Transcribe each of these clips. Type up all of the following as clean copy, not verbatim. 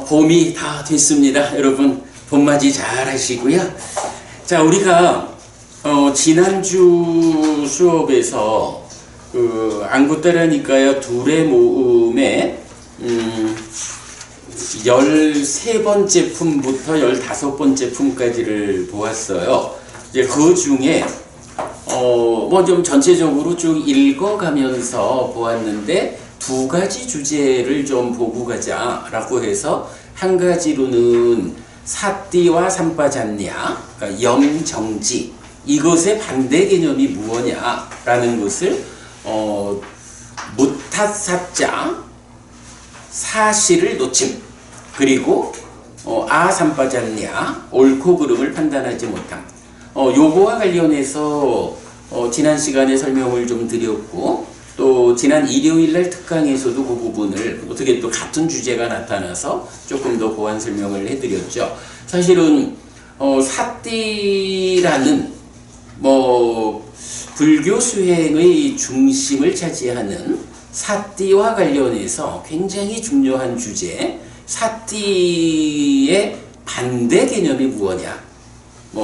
봄이 다 됐습니다. 여러분 봄맞이 잘 하시고요. 자, 우리가 지난주 수업에서 안구따라니까요 둘의 모음에 13번째 품부터 15번째 품까지를 보았어요. 이제 그 중에 뭐 좀 전체적으로 쭉 읽어가면서 보았는데 두 가지 주제를 좀 보고 가자라고 해서 한 가지로는 사띠와 삼빠잡냐, 그러니까 염정지, 이것의 반대 개념이 무엇냐라는 것을 무탓사자, 사실을 놓침, 그리고 아삼빠잡냐, 옳고 그름을 판단하지 못함. 요거와 관련해서 지난 시간에 설명을 좀 드렸고, 또 지난 일요일날 특강에서도 그 부분을 어떻게 또 같은 주제가 나타나서 조금 더 보완 설명을 해드렸죠. 사실은 사띠라는 불교 수행의 중심을 차지하는 사띠와 관련해서 굉장히 중요한 주제, 사띠의 반대 개념이 무엇이냐.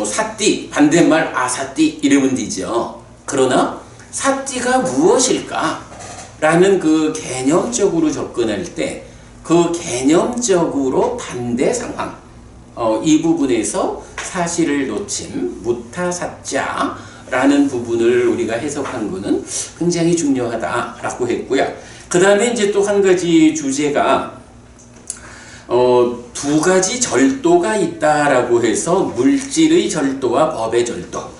사띠, 반대말 아사띠 이러면 되죠. 그러나 사띠가 무엇일까? 라는 그 개념적으로 접근할 때 그 개념적으로 반대 상황, 이 부분에서 사실을 놓침, 무타사자 라는 부분을 우리가 해석한 것은 굉장히 중요하다라고 했고요. 그 다음에 이제 또 한 가지 주제가 두 가지 절도가 있다라고 해서 물질의 절도와 법의 절도.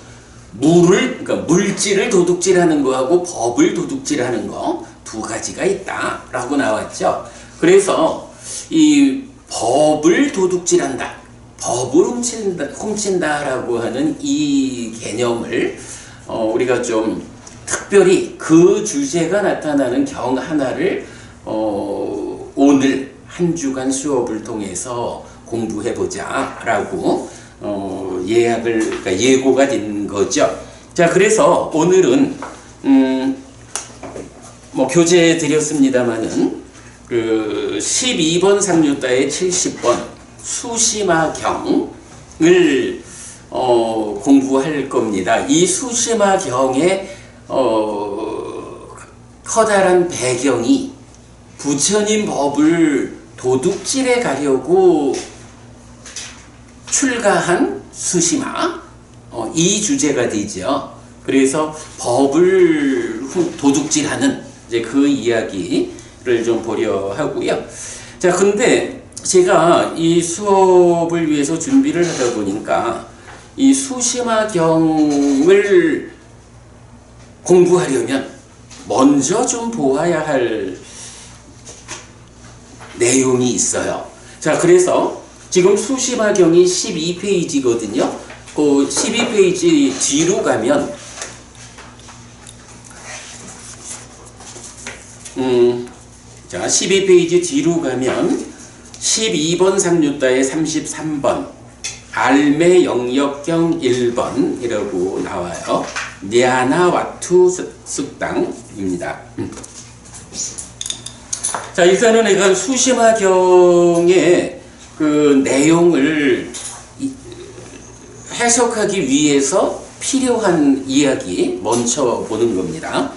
그러니까 물질을 도둑질하는 거하고 법을 도둑질하는 거 두 가지가 있다라고 나왔죠. 그래서 이 법을 도둑질한다, 법을 훔친다라고 하는 이 개념을 우리가 좀 특별히 그 주제가 나타나는 경 하나를 오늘 한 주간 수업을 통해서 공부해보자라고 그러니까 예고가 된 거죠. 자, 그래서 오늘은 교재에 드렸습니다마는 그 12번 상류따의 70번 수심화경을 공부할 겁니다. 이 수심화경의 커다란 배경이 부처님 법을 도둑질해 가려고 출가한 수심화, 이 주제가 되죠. 그래서 법을 도둑질하는 이제 그 이야기를 좀 보려 하고요. 자, 근데 제가 이 수업을 위해서 준비를 하다 보니까 이 수심화경을 공부하려면 먼저 좀 보아야 할 내용이 있어요. 자, 그래서 지금 수심화경이 12페이지거든요. 그 12페이지 뒤로 가면 자, 12페이지 뒤로 가면 12번 상류따의 33번 알매 영역경 1번이라고 나와요. 냐나와투 숙당입니다. 자, 일단은 내가 수심화경의 그 내용을 해석하기 위해서 필요한 이야기 먼저 보는 겁니다.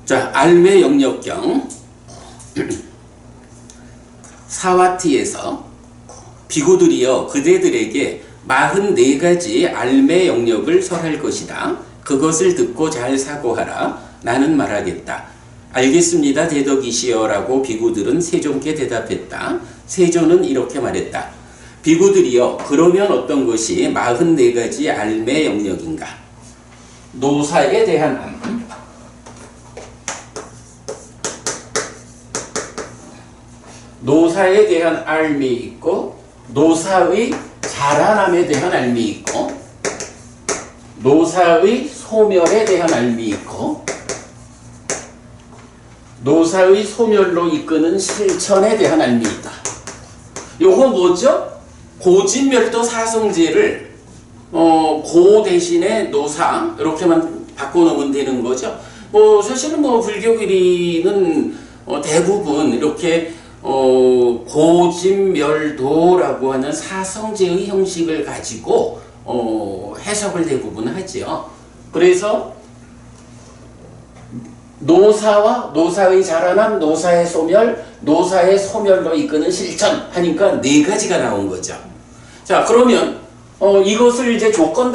자, 알매 영역경 사와티에서 비구들이여 그대들에게 44가지 알매 영역을 설할 것이다. 그것을 듣고 잘 사고하라. 나는 말하겠다. 알겠습니다, 대덕이시여 라고 비구들은 세존께 대답했다. 세존은 이렇게 말했다. 비구들이여, 그러면 어떤 것이 44가지 알매 영역인가? 노사에 대한 암, 노사에 대한 알미 있고, 노사의 자라남에 대한 알미 있고, 노사의 소멸에 대한 알미 있고, 노사의 소멸로 이끄는 실천에 대한 알미 있다. 요거 뭐죠? 고진멸도 사성제를 고 대신에 노사 이렇게만 바꿔놓으면 되는 거죠. 사실은 불교끼리는 대부분 이렇게 고진멸도라고 하는 사성제의 형식을 가지고 해석을 대부분 하지요. 그래서 노사와 노사의 자라남, 노사의 소멸, 노사의 소멸로 이끄는 실천 하니까 네 가지가 나온 거죠. 자, 그러면 이것을 이제 조건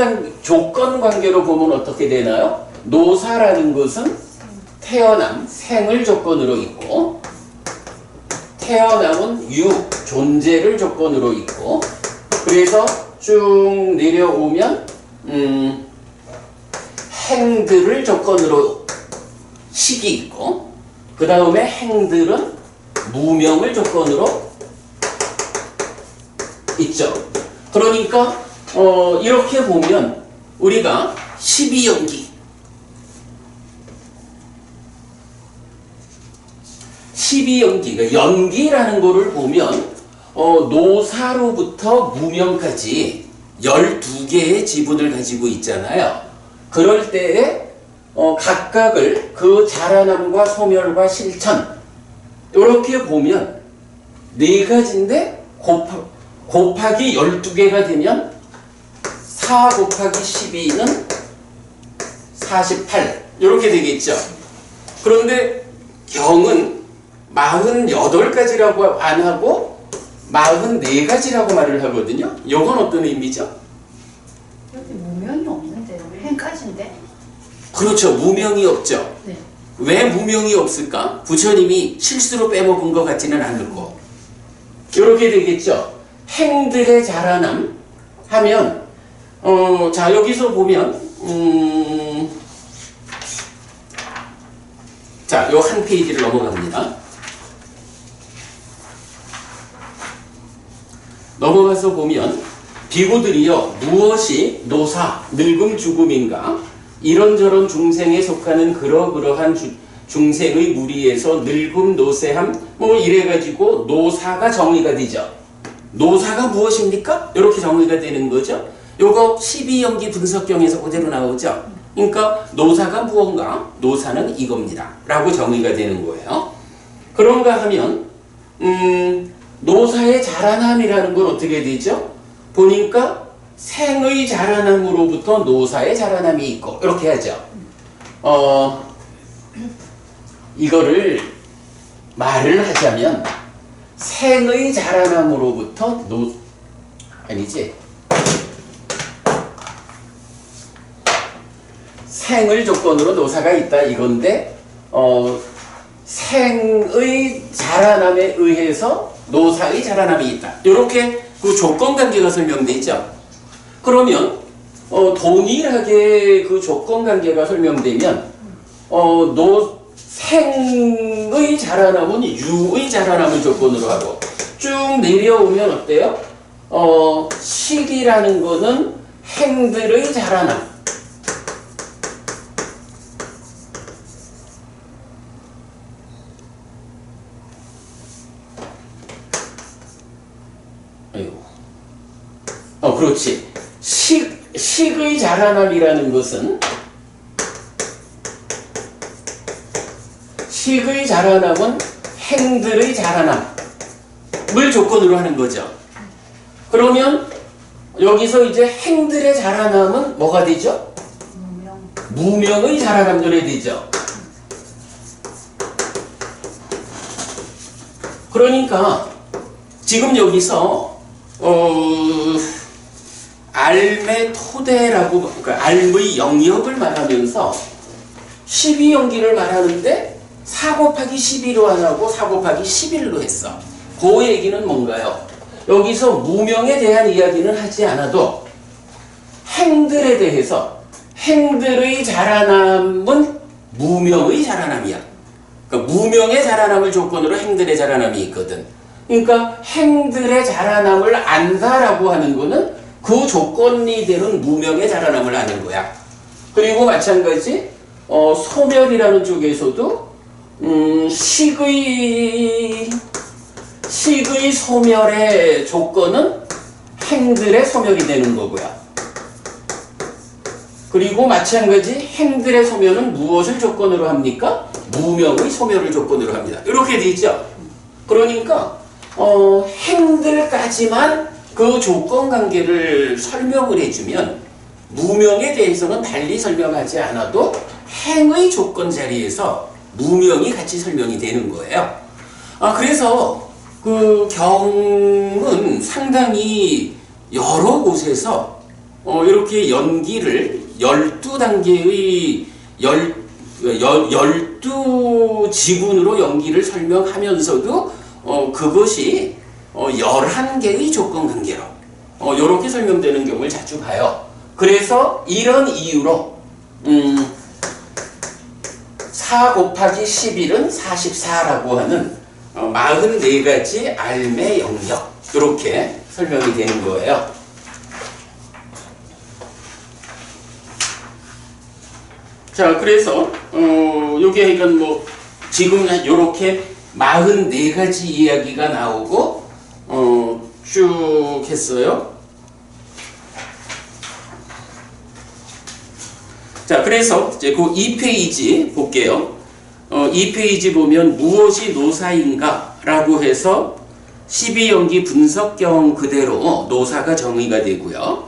관계로 보면 어떻게 되나요? 노사라는 것은 태어남, 생을 조건으로 있고, 태어남은 존재를 조건으로 있고, 그래서 쭉 내려오면 행들을 조건으로 식이 있고, 그 다음에 행들은 무명을 조건으로 있죠. 그러니까 이렇게 보면 우리가 12연기, 12연기, 연기라는 거를 보면 노사로부터 무명까지 12개의 지분을 가지고 있잖아요. 그럴 때에 각각을 그 자라남과 소멸과 실천 이렇게 보면 네 가지인데 곱하기 12개가 되면 4 곱하기 12는 48 이렇게 되겠죠. 그런데 경은 48가지라고 안 하고 44가지라고 말을 하거든요. 이건 어떤 의미죠? 여기 무명이 없는데요. 행까지인데. 그렇죠. 무명이 없죠. 네. 왜 무명이 없을까? 부처님이 실수로 빼먹은 것 같지는 않고 이렇게 되겠죠. 행들의 자라남 하면 자 여기서 보면 자 요 한 페이지를 넘어갑니다. 넘어가서 보면 비구들이여 무엇이 노사, 늙음, 죽음인가? 이런저런 중생에 속하는 그러그러한 중생의 무리에서 늙음, 노쇠함 뭐 이래가지고 노사가 정의가 되죠. 노사가 무엇입니까? 이렇게 정의가 되는 거죠. 요거 12연기 분석경에서 그대로 나오죠. 그러니까 노사가 무언가? 노사는 이겁니다. 라고 정의가 되는 거예요. 그런가 하면 노사의 자라남이라는 건 어떻게 되죠? 보니까 생의 자라남으로부터 노사의 자라남이 있고 이렇게 하죠. 이거를 말을 하자면 생의 자라남으로부터 아니지 생을 조건으로 노사가 있다 이건데 생의 자라남에 의해서 노사의 자라남이 있다. 이렇게 그 조건관계가 설명되죠. 그러면 동일하게 그 조건관계가 설명되면 생의 자라남은 유의 자라남을 조건으로 하고 쭉 내려오면 어때요? 식이라는 거는 행들의 자라남. 그렇지. 식의 자라남이라는 것은 식의 자라남은 행들의 자라남을 조건으로 하는 거죠. 그러면 여기서 이제 행들의 자라남은 뭐가 되죠? 무명의 자라남들이 되죠. 그러니까 지금 여기서 알의 토대라고, 그러니까 알의 영역을 말하면서 12연기를 말하는데 4 곱하기 12로 안 하고 4 곱하기 11로 했어. 그 얘기는 뭔가요? 여기서 무명에 대한 이야기는 하지 않아도 행들에 대해서 행들의 자라남은 무명의 자라남이야. 그러니까 무명의 자라남을 조건으로 행들의 자라남이 있거든. 그러니까 행들의 자라남을 안다라고 하는 거는 그 조건이 되는 무명의 자라남을 아는 거야. 그리고 마찬가지 소멸이라는 쪽에서도 식의 소멸의 조건은 행들의 소멸이 되는 거고요. 그리고 마찬가지 행들의 소멸은 무엇을 조건으로 합니까? 무명의 소멸을 조건으로 합니다. 이렇게 돼 있죠. 그러니까 행들까지만 그 조건 관계를 설명을 해주면 무명에 대해서는 달리 설명하지 않아도 행의 조건 자리에서 무명이 같이 설명이 되는 거예요. 그래서 그 경은 상당히 여러 곳에서 이렇게 연기를 12단계의 12지군으로 연기를 설명하면서도 그것이 11개의 조건 관계로 이렇게 설명되는 경우를 자주 봐요. 그래서 이런 이유로 4 곱하기 11은 44라고 하는 44가지 알매 영역 이렇게 설명이 되는 거예요. 자, 그래서 요게 이건 뭐 지금 요렇게 44가지 이야기가 나오고 쭉 했어요. 자, 그래서 이제 그 2페이지 볼게요. 2페이지 보면 무엇이 노사인가 라고 해서 12연기 분석경 그대로 노사가 정의가 되고요.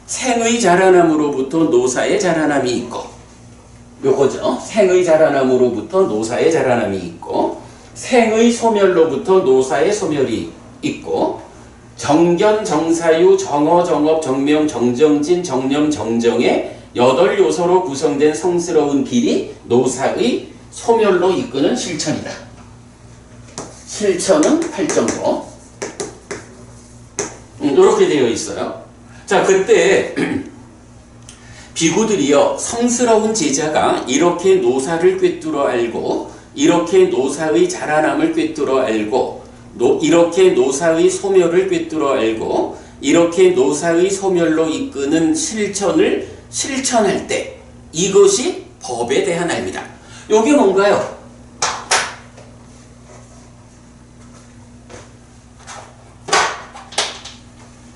생의 자라남으로부터 노사의 자라남이 있고, 요거죠. 생의 자라남으로부터 노사의 자라남이 있고, 생의 소멸로부터 노사의 소멸이 있고, 정견, 정사유, 정어, 정업, 정명, 정정진, 정념, 정정의 8요소로 구성된 성스러운 길이 노사의 소멸로 이끄는 실천이다. 실천은 8.5. 이렇게 되어 있어요. 자, 그때 비구들이요, 성스러운 제자가 이렇게 노사를 꿰뚫어 알고, 이렇게 노사의 자라남을 꿰뚫어 알고, 이렇게 노사의 소멸을 꿰뚫어 알고, 이렇게 노사의 소멸로 이끄는 실천을 실천할 때, 이것이 법에 대한 알미다. 이게 뭔가요?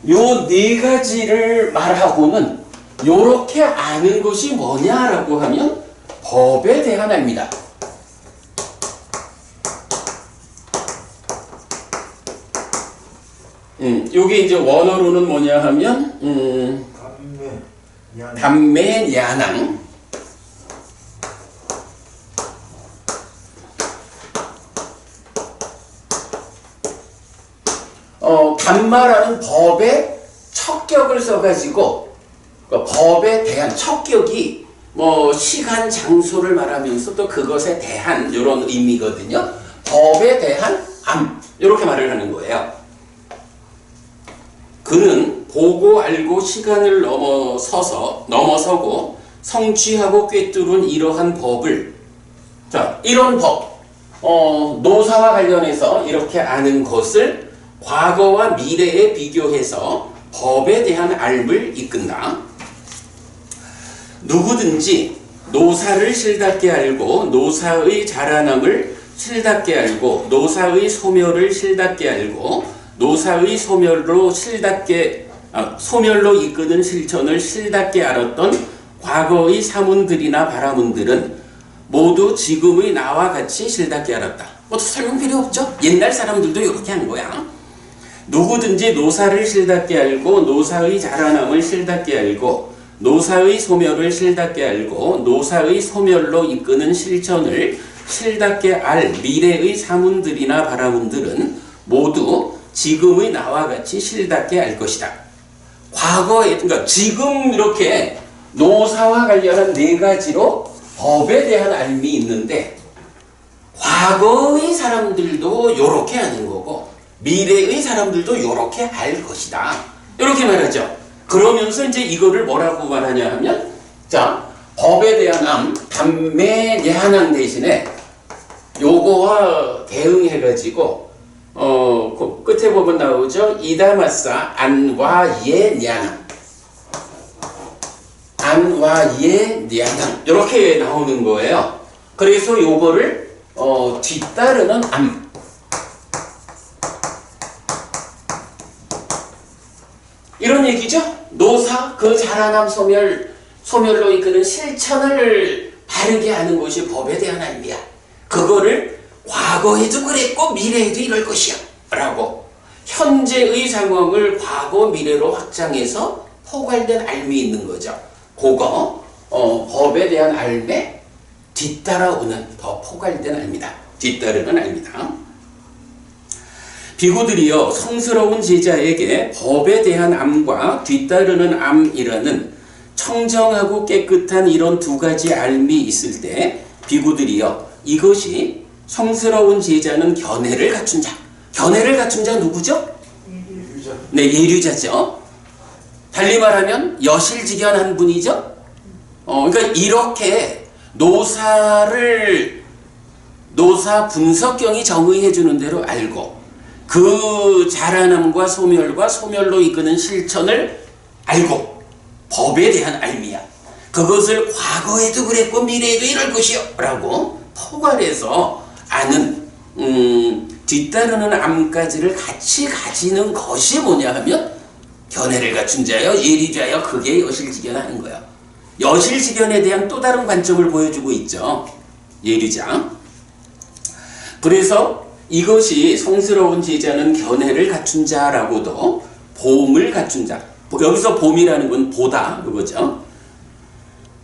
요 네 가지를 말하고는 요렇게 아는 것이 뭐냐라고 하면 법에 대한 알미다. 요게 이제 원어로는 뭐냐 하면 담매 야낭. 담마라는 법의 척격을 써가지고 법에 대한 척격이 뭐 시간, 장소를 말하면서 또 그것에 대한 이런 의미거든요. 법에 대한 암 이렇게 말을 하는 거예요. 그는 보고 알고 시간을 넘어서고 성취하고 꿰뚫은 이러한 법을, 자, 이런 법, 노사와 관련해서 이렇게 아는 것을 과거와 미래에 비교해서 법에 대한 알을 이끈다. 누구든지 노사를 실답게 알고 노사의 자라남을 실답게 알고 노사의 소멸을 실답게 알고 노사의 소멸로 이끄는 실천을 실답게 알았던 과거의 사문들이나 바라문들은 모두 지금의 나와 같이 실답게 알았다. 뭐 설명 필요 없죠? 옛날 사람들도 이렇게 한 거야. 누구든지 노사를 실답게 알고 노사의 자라남을 실답게 알고 노사의 소멸을 실답게 알고 노사의 소멸로 이끄는 실천을 실답게 알 미래의 사문들이나 바라문들은 모두 지금의 나와 같이 실답게 알 것이다. 과거에, 그러니까 지금 이렇게 노사와 관련한 네 가지로 법에 대한 알미 있는데 과거의 사람들도 이렇게 아는 거고 미래의 사람들도 이렇게 알 것이다. 이렇게 말하죠. 그러면서 이제 이거를 뭐라고 말하냐 하면, 자, 법에 대한 담매 예한항 대신에 요거와 대응해가지고 그 끝에 보면 나오죠. 이다마사 안와예 냐낭, 안와예 냐낭 이렇게 나오는 거예요. 그래서 요거를 뒤따르는 암, 이런 얘기죠. 노사, 그 자라남 소멸로 이끄는 실천을 바르게 하는 것이 법에 대한 알미야. 그거를 과거에도 그랬고 미래에도 이럴 것이야 라고 현재의 상황을 과거 미래로 확장해서 포괄된 알미 있는 거죠. 그거 법에 대한 알매 뒤따라오는 더 포괄된 알미다. 뒤따르는 알미다. 비구들이여 성스러운 제자에게 법에 대한 암과 뒤따르는 암이라는 청정하고 깨끗한 이런 두 가지 알미 있을 때 비구들이여 이것이 성스러운 제자는 견해를 갖춘 자. 견해를 갖춘 자 누구죠? 예류자. 네, 예류자죠. 달리 말하면 여실직연한 분이죠. 그러니까 이렇게 노사 분석경이 정의해 주는 대로 알고 그 자라남과 소멸과 소멸로 이끄는 실천을 알고 법에 대한 알미야. 그것을 과거에도 그랬고 미래에도 이럴 것이요 라고 포괄해서 아는 뒤따르는 암까지를 같이 가지는 것이 뭐냐 하면 견해를 갖춘 자여 예리자여 그게 여실직연하는 거야. 여실직연에 대한 또 다른 관점을 보여주고 있죠. 예리자. 그래서 이것이 성스러운 제자는 견해를 갖춘 자라고도 보음을 갖춘 자. 여기서 봄이라는 건 보다 그거죠.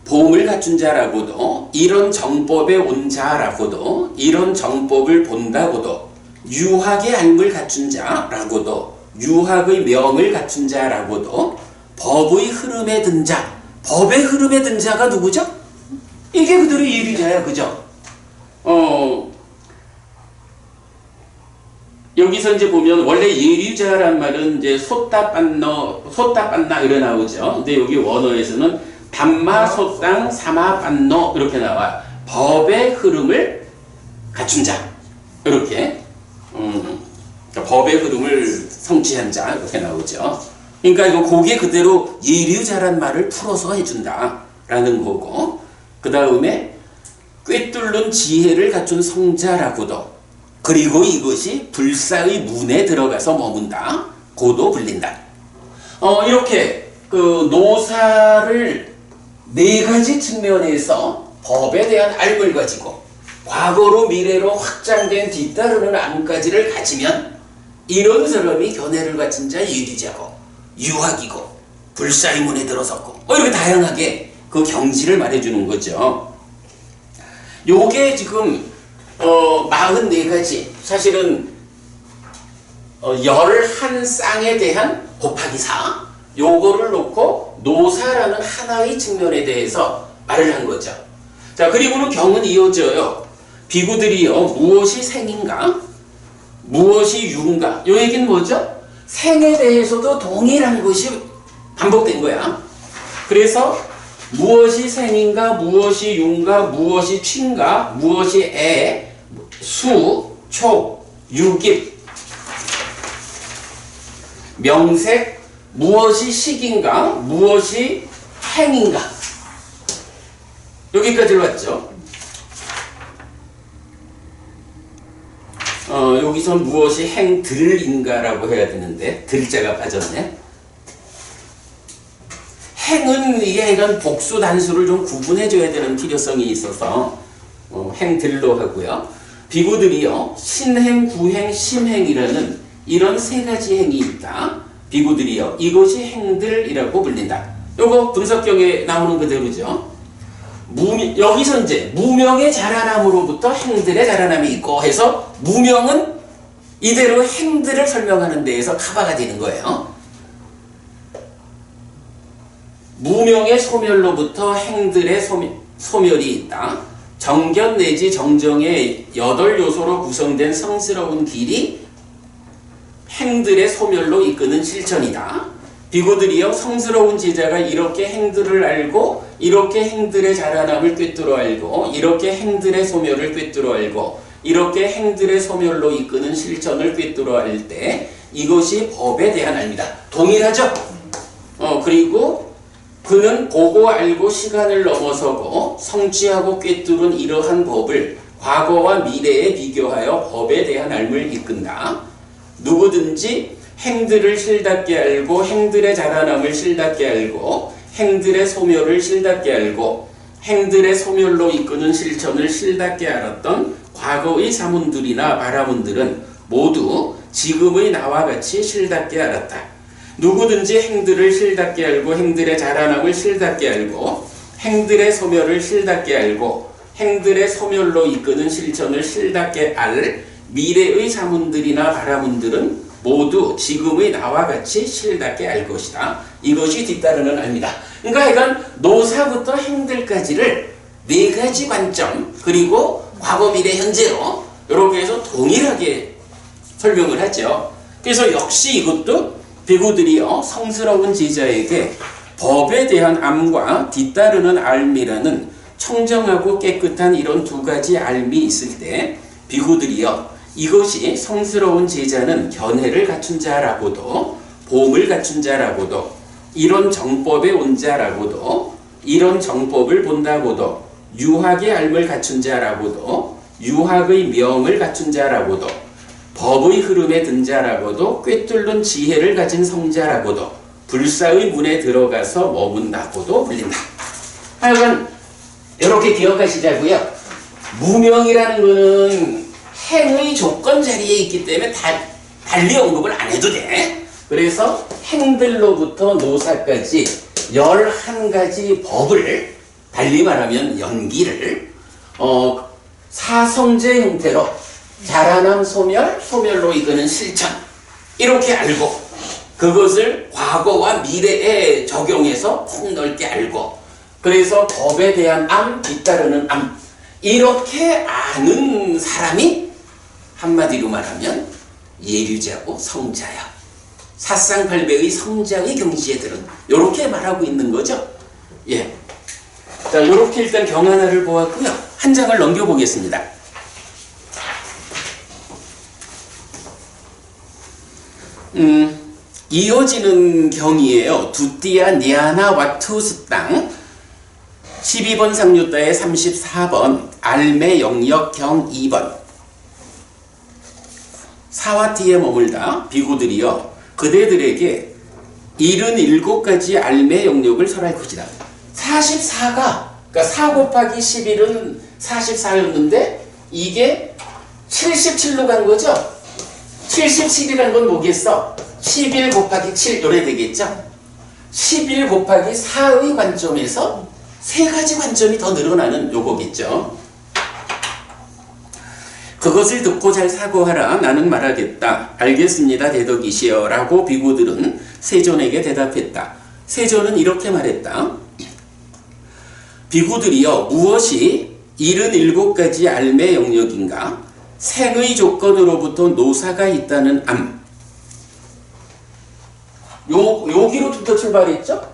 보음을 갖춘 자라고도 이런 정법에 온 자라고도 이런 정법을 본다고도 유학의 알을 갖춘 자라고도 유학의 명을 갖춘 자라고도 법의 흐름에 든 자. 법의 흐름에 든 자가 누구죠? 이게 그대로 예리자야, 그죠? 여기서 이제 보면 원래 예리자란 말은 이제 소따빤나 이래 나오죠. 근데 여기 원어에서는 담마 소땅 사마빤노 이렇게 나와. 법의 흐름을 갖춘 자. 이렇게 법의 흐름을 성취한 자 이렇게 나오죠. 그러니까 이거 고개 그대로 예류자란 말을 풀어서 해준다라는 거고, 그 다음에 꿰뚫는 지혜를 갖춘 성자라고도, 그리고 이것이 불사의 문에 들어가서 머문다 고도 불린다. 이렇게 그 노사를 네 가지 측면에서 법에 대한 알을 가지고 과거로 미래로 확장된 뒤따르는 암까지를 가지면 이런 사람이 견해를 갖춘 자 예리자고 유학이고 불사의 문에 들어섰고 이렇게 다양하게 그 경지를 말해주는 거죠. 요게 지금 44가지 사실은 11쌍에 대한 곱하기 4 요거를 놓고 노사라는 하나의 측면에 대해서 말을 한 거죠. 자, 그리고는 경은 이어져요. 비구들이요 무엇이 생인가 무엇이 유인가 요 얘기는 뭐죠? 생에 대해서도 동일한 것이 반복된 거야. 그래서 무엇이 생인가 무엇이 유인가 무엇이 취인가 무엇이 애 수, 촉, 유깁, 명색, 무엇이 식인가, 무엇이 행인가. 여기까지 왔죠. 여기서 무엇이 행들인가라고 해야 되는데 들자가 빠졌네. 행은 이게 이런 복수 단수를 좀 구분해줘야 되는 필요성이 있어서 행들로 하고요. 비구들이요 신행, 구행, 심행이라는 이런 세 가지 행이 있다. 비구들이요 이것이 행들이라고 불린다. 요거 분석경에 나오는 그대로죠. 여기서 이제 무명의 자라남으로부터 행들의 자라남이 있고 해서 무명은 이대로 행들을 설명하는 데에서 카바가 되는 거예요. 무명의 소멸로부터 행들의 소멸이 있다. 정견 내지 정정의 8요소로 구성된 성스러운 길이 행들의 소멸로 이끄는 실천이다. 비구들이여 성스러운 제자가 이렇게 행들을 알고 이렇게 행들의 자라남을 꿰뚫어 알고 이렇게 행들의 소멸을 꿰뚫어 알고 이렇게 행들의 소멸로 이끄는 실천을 꿰뚫어 알 때 이것이 법에 대한 알미다. 동일하죠? 그리고 그는 보고 알고 시간을 넘어서고 성취하고 꿰뚫은 이러한 법을 과거와 미래에 비교하여 법에 대한 알을 이끈다. 누구든지 행들을 실답게 알고 행들의 자라남을 실답게 알고 행들의 소멸을 실답게 알고 행들의 소멸로 이끄는 실천을 실답게 알았던 과거의 사문들이나 바라문들은 모두 지금의 나와 같이 실답게 알았다. 누구든지 행들을 실답게 알고 행들의 자라남을 실답게 알고 행들의 소멸을 실답게 알고 행들의 소멸로 이끄는 실천을 실답게 알 미래의 사문들이나 바라문들은 모두 지금의 나와 같이 실답게 알 것이다. 이것이 뒤따르는 알입니다. 그러니까 하여간 노사부터 행들까지를 네 가지 관점 그리고 과거 미래 현재로 이렇게 해서 동일하게 설명을 하죠. 그래서 역시 이것도 비구들이요 성스러운 제자에게 법에 대한 암과 뒤따르는 알미라는 청정하고 깨끗한 이런 두 가지 알미 있을 때 비구들이요 이것이 성스러운 제자는 견해를 갖춘 자라고도 봄을 갖춘 자라고도 이런 정법에 온 자라고도 이런 정법을 본다고도 유학의 알을 갖춘 자라고도 유학의 명을 갖춘 자라고도 법의 흐름에 든 자라고도 꿰뚫는 지혜를 가진 성자라고도 불사의 문에 들어가서 머문다고도 불린다. 하여간 이렇게 기억하시자고요. 무명이라는 것은 행의 조건 자리에 있기 때문에 달리 언급을 안 해도 돼. 그래서 행들로부터 노사까지 11가지 법을 달리 말하면 연기를 사성제 형태로 자라남 소멸, 소멸로 이끄는 실천 이렇게 알고 그것을 과거와 미래에 적용해서 폭넓게 알고 그래서 법에 대한 암, 뒤따르는 암 이렇게 아는 사람이 한마디로 말하면 예류자고 성자야. 사상팔배의 성자의 경지에들은 이렇게 말하고 있는 거죠. 예. 자, 이렇게 일단 경 하나를 보았고요. 한 장을 넘겨보겠습니다. 이어지는 경이에요. 두띠아 니아나 와투스 땅 12번 상류따의 34번 알매 영역 경 2번 사와티에 머물다 비구들이여 그대들에게 77가지 알매 영역을 설할 것이다. 44가 그러니까 4 곱하기 11은 44였는데 이게 77로 간 거죠. 77이란 건 뭐겠어? 11 곱하기 7 요래 되겠죠. 11 곱하기 4의 관점에서 3가지 관점이 더 늘어나는 요거겠죠. 그것을 듣고 잘 사고하라. 나는 말하겠다. 알겠습니다. 대덕이시여 라고 비구들은 세존에게 대답했다. 세존은 이렇게 말했다. 비구들이여 무엇이 77가지 알매 영역인가? 생의 조건으로부터 노사가 있다는 암. 여기로부터 출발했죠?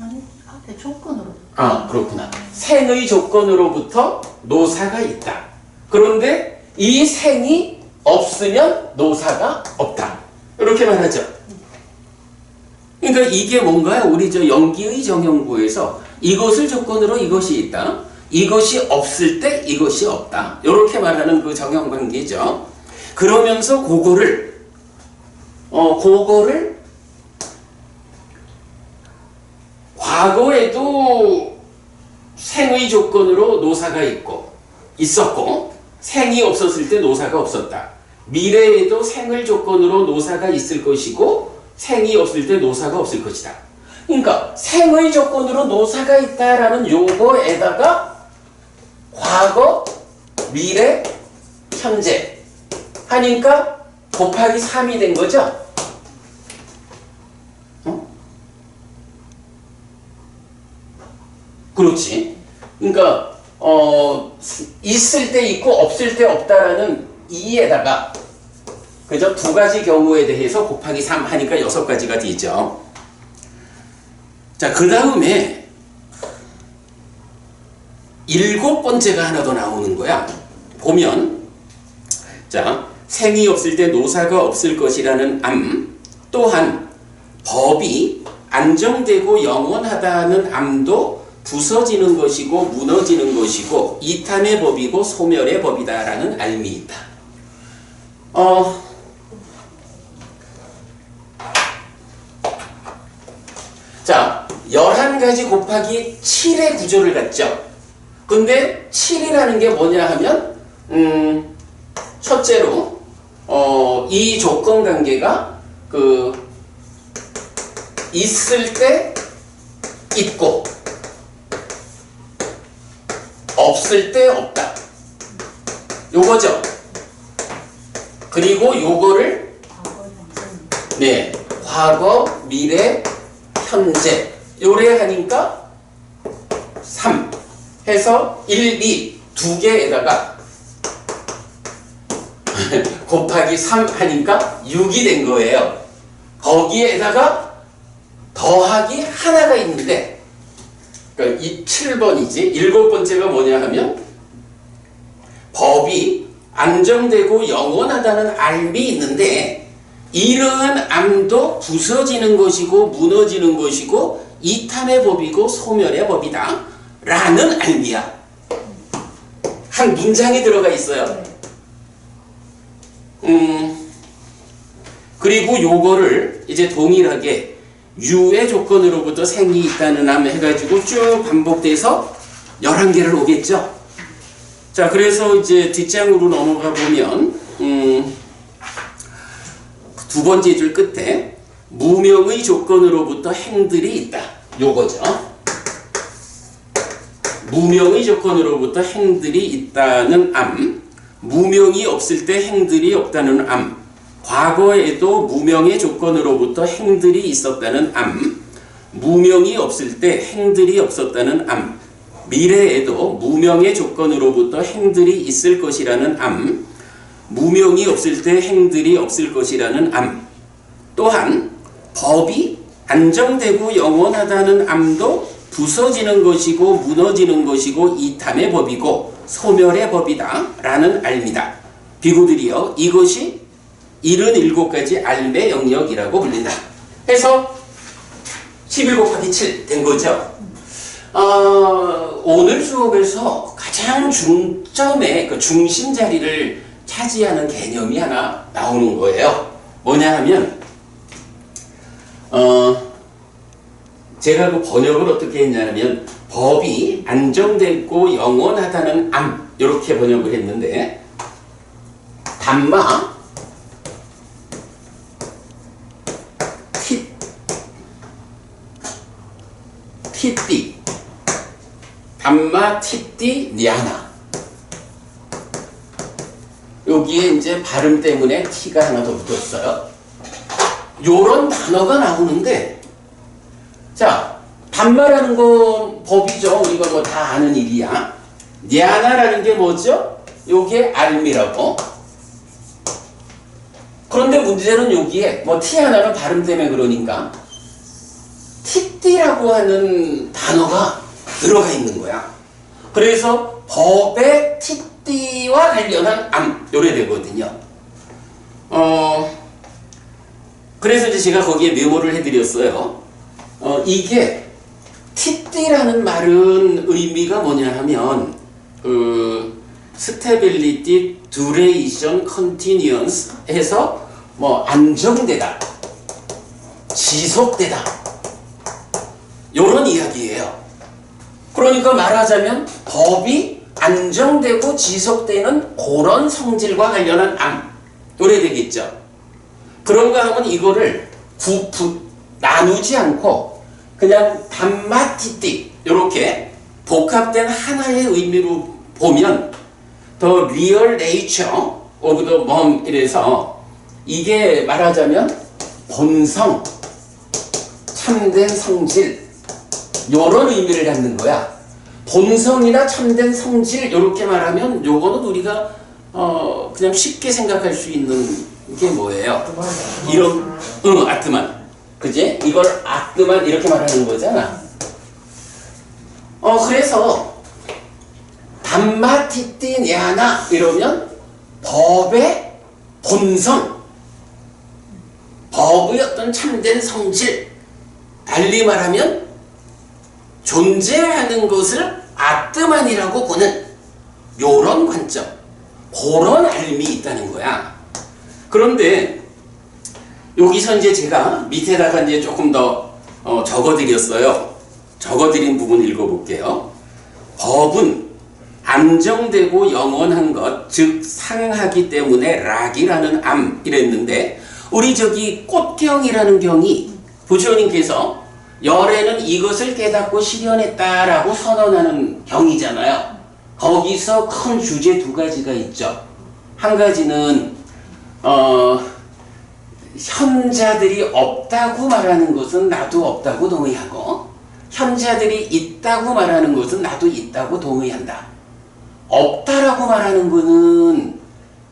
아니 앞에 조건으로. 아 그렇구나. 생의 조건으로부터 노사가 있다. 그런데 이 생이 없으면 노사가 없다. 이렇게 말하죠. 그러니까 이게 뭔가요? 우리 저 연기의 정형부에서 이것을 조건으로 이것이 있다. 이것이 없을 때 이것이 없다. 이렇게 말하는 그 정형관계죠. 그러면서 그거를 과거에도 생의 조건으로 노사가 있었고 생이 없었을 때 노사가 없었다. 미래에도 생을 조건으로 노사가 있을 것이고 생이 없을 때 노사가 없을 것이다. 그러니까 생의 조건으로 노사가 있다라는 요거에다가 과거, 미래, 현재 하니까 곱하기 3이 된 거죠. 그렇지. 그러니까 있을 때 있고 없을 때 없다라는 2에다가 그죠? 두 가지 경우에 대해서 곱하기 3 하니까 6가지가 되죠. 자, 그 다음에 7번째가 하나 더 나오는 거야. 보면 자, 생이 없을 때 노사가 없을 것이라는 암, 또한 법이 안정되고 영원하다는 암도 부서지는 것이고 무너지는 것이고 이탄의 법이고 소멸의 법이다라는 알미 있다. 자, 11가지 곱하기 7의 구조를 갖죠. 근데 7이라는 게 뭐냐 하면 첫째로 이 조건 관계가 있을 때 있고 없을 때 없다. 요거죠. 그리고 요거를 네, 과거, 미래, 현재 요래 하니까 3 해서 1, 2 두 개에다가 곱하기 3 하니까 6이 된 거예요. 거기에다가 더하기 하나가 있는데 그러니까 이 7번이지. 7번째가 뭐냐 하면 법이 안정되고 영원하다는 알미 있는데 이러한 암도 부서지는 것이고 무너지는 것이고 이탐의 법이고 소멸의 법이다 라는 알미야. 한 문장이 들어가 있어요. 그리고 요거를 이제 동일하게 유의 조건으로부터 생이 있다는 암 해가지고 쭉 반복돼서 11개를 오겠죠. 자, 그래서 이제 뒷장으로 넘어가 보면 두 번째 줄 끝에 무명의 조건으로부터 행들이 있다. 요거죠. 무명의 조건으로부터 행들이 있다는 암, 무명이 없을 때 행들이 없다는 암, 과거에도 무명의 조건으로부터 행들이 있었다는 암, 무명이 없을 때 행들이 없었다는 암, 미래에도 무명의 조건으로부터 행들이 있을 것이라는 암, 무명이 없을 때 행들이 없을 것이라는 암, 또한 법이 안정되고 영원하다는 암도 부서지는 것이고 무너지는 것이고 이탐의 법이고 소멸의 법이다 라는 알미다. 비구들이여 이것이 77가지 알매 영역이라고 불린다. 해서 11 곱하기 7 된 거죠. 오늘 수업에서 가장 중점의 그 중심 자리를 차지하는 개념이 하나 나오는 거예요. 뭐냐 하면 제가 그 번역을 어떻게 했냐면 법이 안정되고 영원하다는 암 이렇게 번역을 했는데 담마 티띠 담마 티띠 니아나 여기에 이제 발음 때문에 T가 하나 더 붙었어요. 요런 단어가 나오는데 자 담마라는 건 법이죠. 우리가 뭐 다 아는 일이야. 니아나라는 게 뭐죠? 요게 알미라고. 그런데 문제는 여기에 뭐 T 하나는 발음 때문에 그러니까 티띠라고 하는 단어가 들어가 있는 거야. 그래서 법의 티띠와 관련한 암 요래 되거든요. 그래서 이제 제가 거기에 메모를 해드렸어요. 이게 티띠라는 말은 의미가 뭐냐 하면 스테빌리티, 듀레이션, 컨티뉴언스 해서 뭐 안정되다, 지속되다 요런 이야기예요. 그러니까 말하자면 법이 안정되고 지속되는 그런 성질과 관련한 암 요래 되겠죠. 그런가 하면 이거를 나누지 않고 그냥 담마티띠 이렇게 복합된 하나의 의미로 보면 The real nature of the mom 이래서 이게 말하자면 본성, 참된 성질 요런 의미를 갖는 거야. 본성이나 참된 성질 이렇게 말하면 요거는 우리가 그냥 쉽게 생각할 수 있는 게 뭐예요? 이런 아트만 그지? 이걸 아트만 이렇게 말하는 거잖아. 그래서 담마티띠냐나 이러면 법의 본성, 법의 어떤 참된 성질, 달리 말하면 존재하는 것을 아트만이라고 보는 요런 관점, 그런 알미 있다는 거야. 그런데 여기서 이제 제가 밑에다가 이제 조금 더 적어드렸어요. 적어드린 부분 읽어볼게요. 법은 안정되고 영원한 것, 즉 상하기 때문에 락이라는 암 이랬는데 우리 저기 꽃경이라는 경이 부처님께서 열애는 이것을 깨닫고 실현했다라고 선언하는 경이잖아요. 거기서 큰 주제 두 가지가 있죠. 한 가지는 현자들이 없다고 말하는 것은 나도 없다고 동의하고 현자들이 있다고 말하는 것은 나도 있다고 동의한다. 없다라고 말하는 것은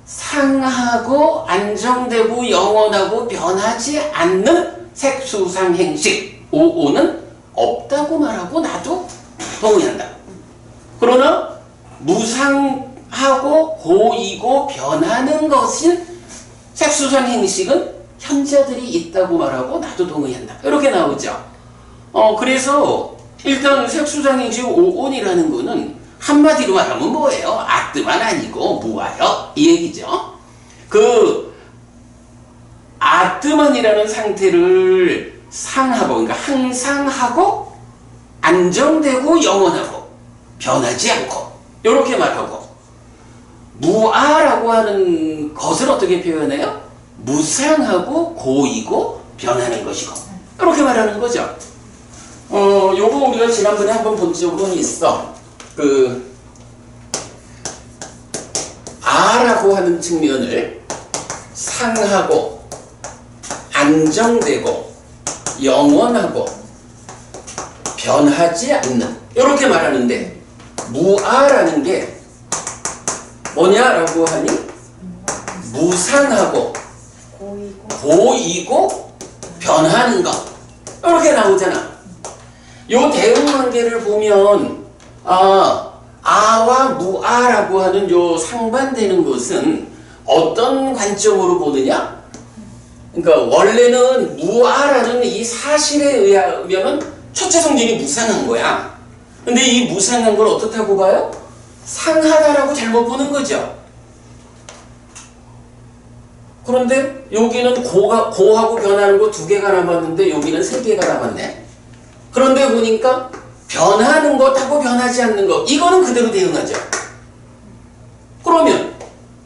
상하고 안정되고 영원하고 변하지 않는 색수상행식 오오는 없다고 말하고 나도 동의한다. 그러나 무상하고 고이고 변하는 것인 색수상행식은 현자들이 있다고 말하고 나도 동의한다. 이렇게 나오죠. 그래서 일단 색수상행식 오온이라는 거는 한마디로 말하면 뭐예요? 아뜨만 아니고 무아요. 이 얘기죠. 그 아뜨만이라는 상태를 상하고, 그러니까 항상 하고 안정되고 영원하고 변하지 않고 이렇게 말하고, 무아라고 하는 것을 어떻게 표현해요? 무상하고 고이고 변하는 것이고 이렇게 말하는 거죠. 요거 우리가 지난번에 한번 본 적은 있어. 아라고 하는 측면을 상하고 안정되고 영원하고 변하지 않는 이렇게 말하는데, 무아라는 게 뭐냐라고 하니 무상하고 고이고 변하는 것 이렇게 나오잖아. 요 대응 관계를 보면 아와 무아라고 하는 요 상반되는 것은 어떤 관점으로 보느냐? 그러니까 원래는 무아라는 이 사실에 의하면은 첫째 성질이 무상한 거야. 근데 이 무상한 걸 어떻다고 봐요? 상하다라고 잘못 보는 거죠. 그런데 여기는 고하고 변하는 거 두 개가 남았는데 여기는 세 개가 남았네. 그런데 보니까 변하는 것하고 변하지 않는 것, 이거는 그대로 대응하죠. 그러면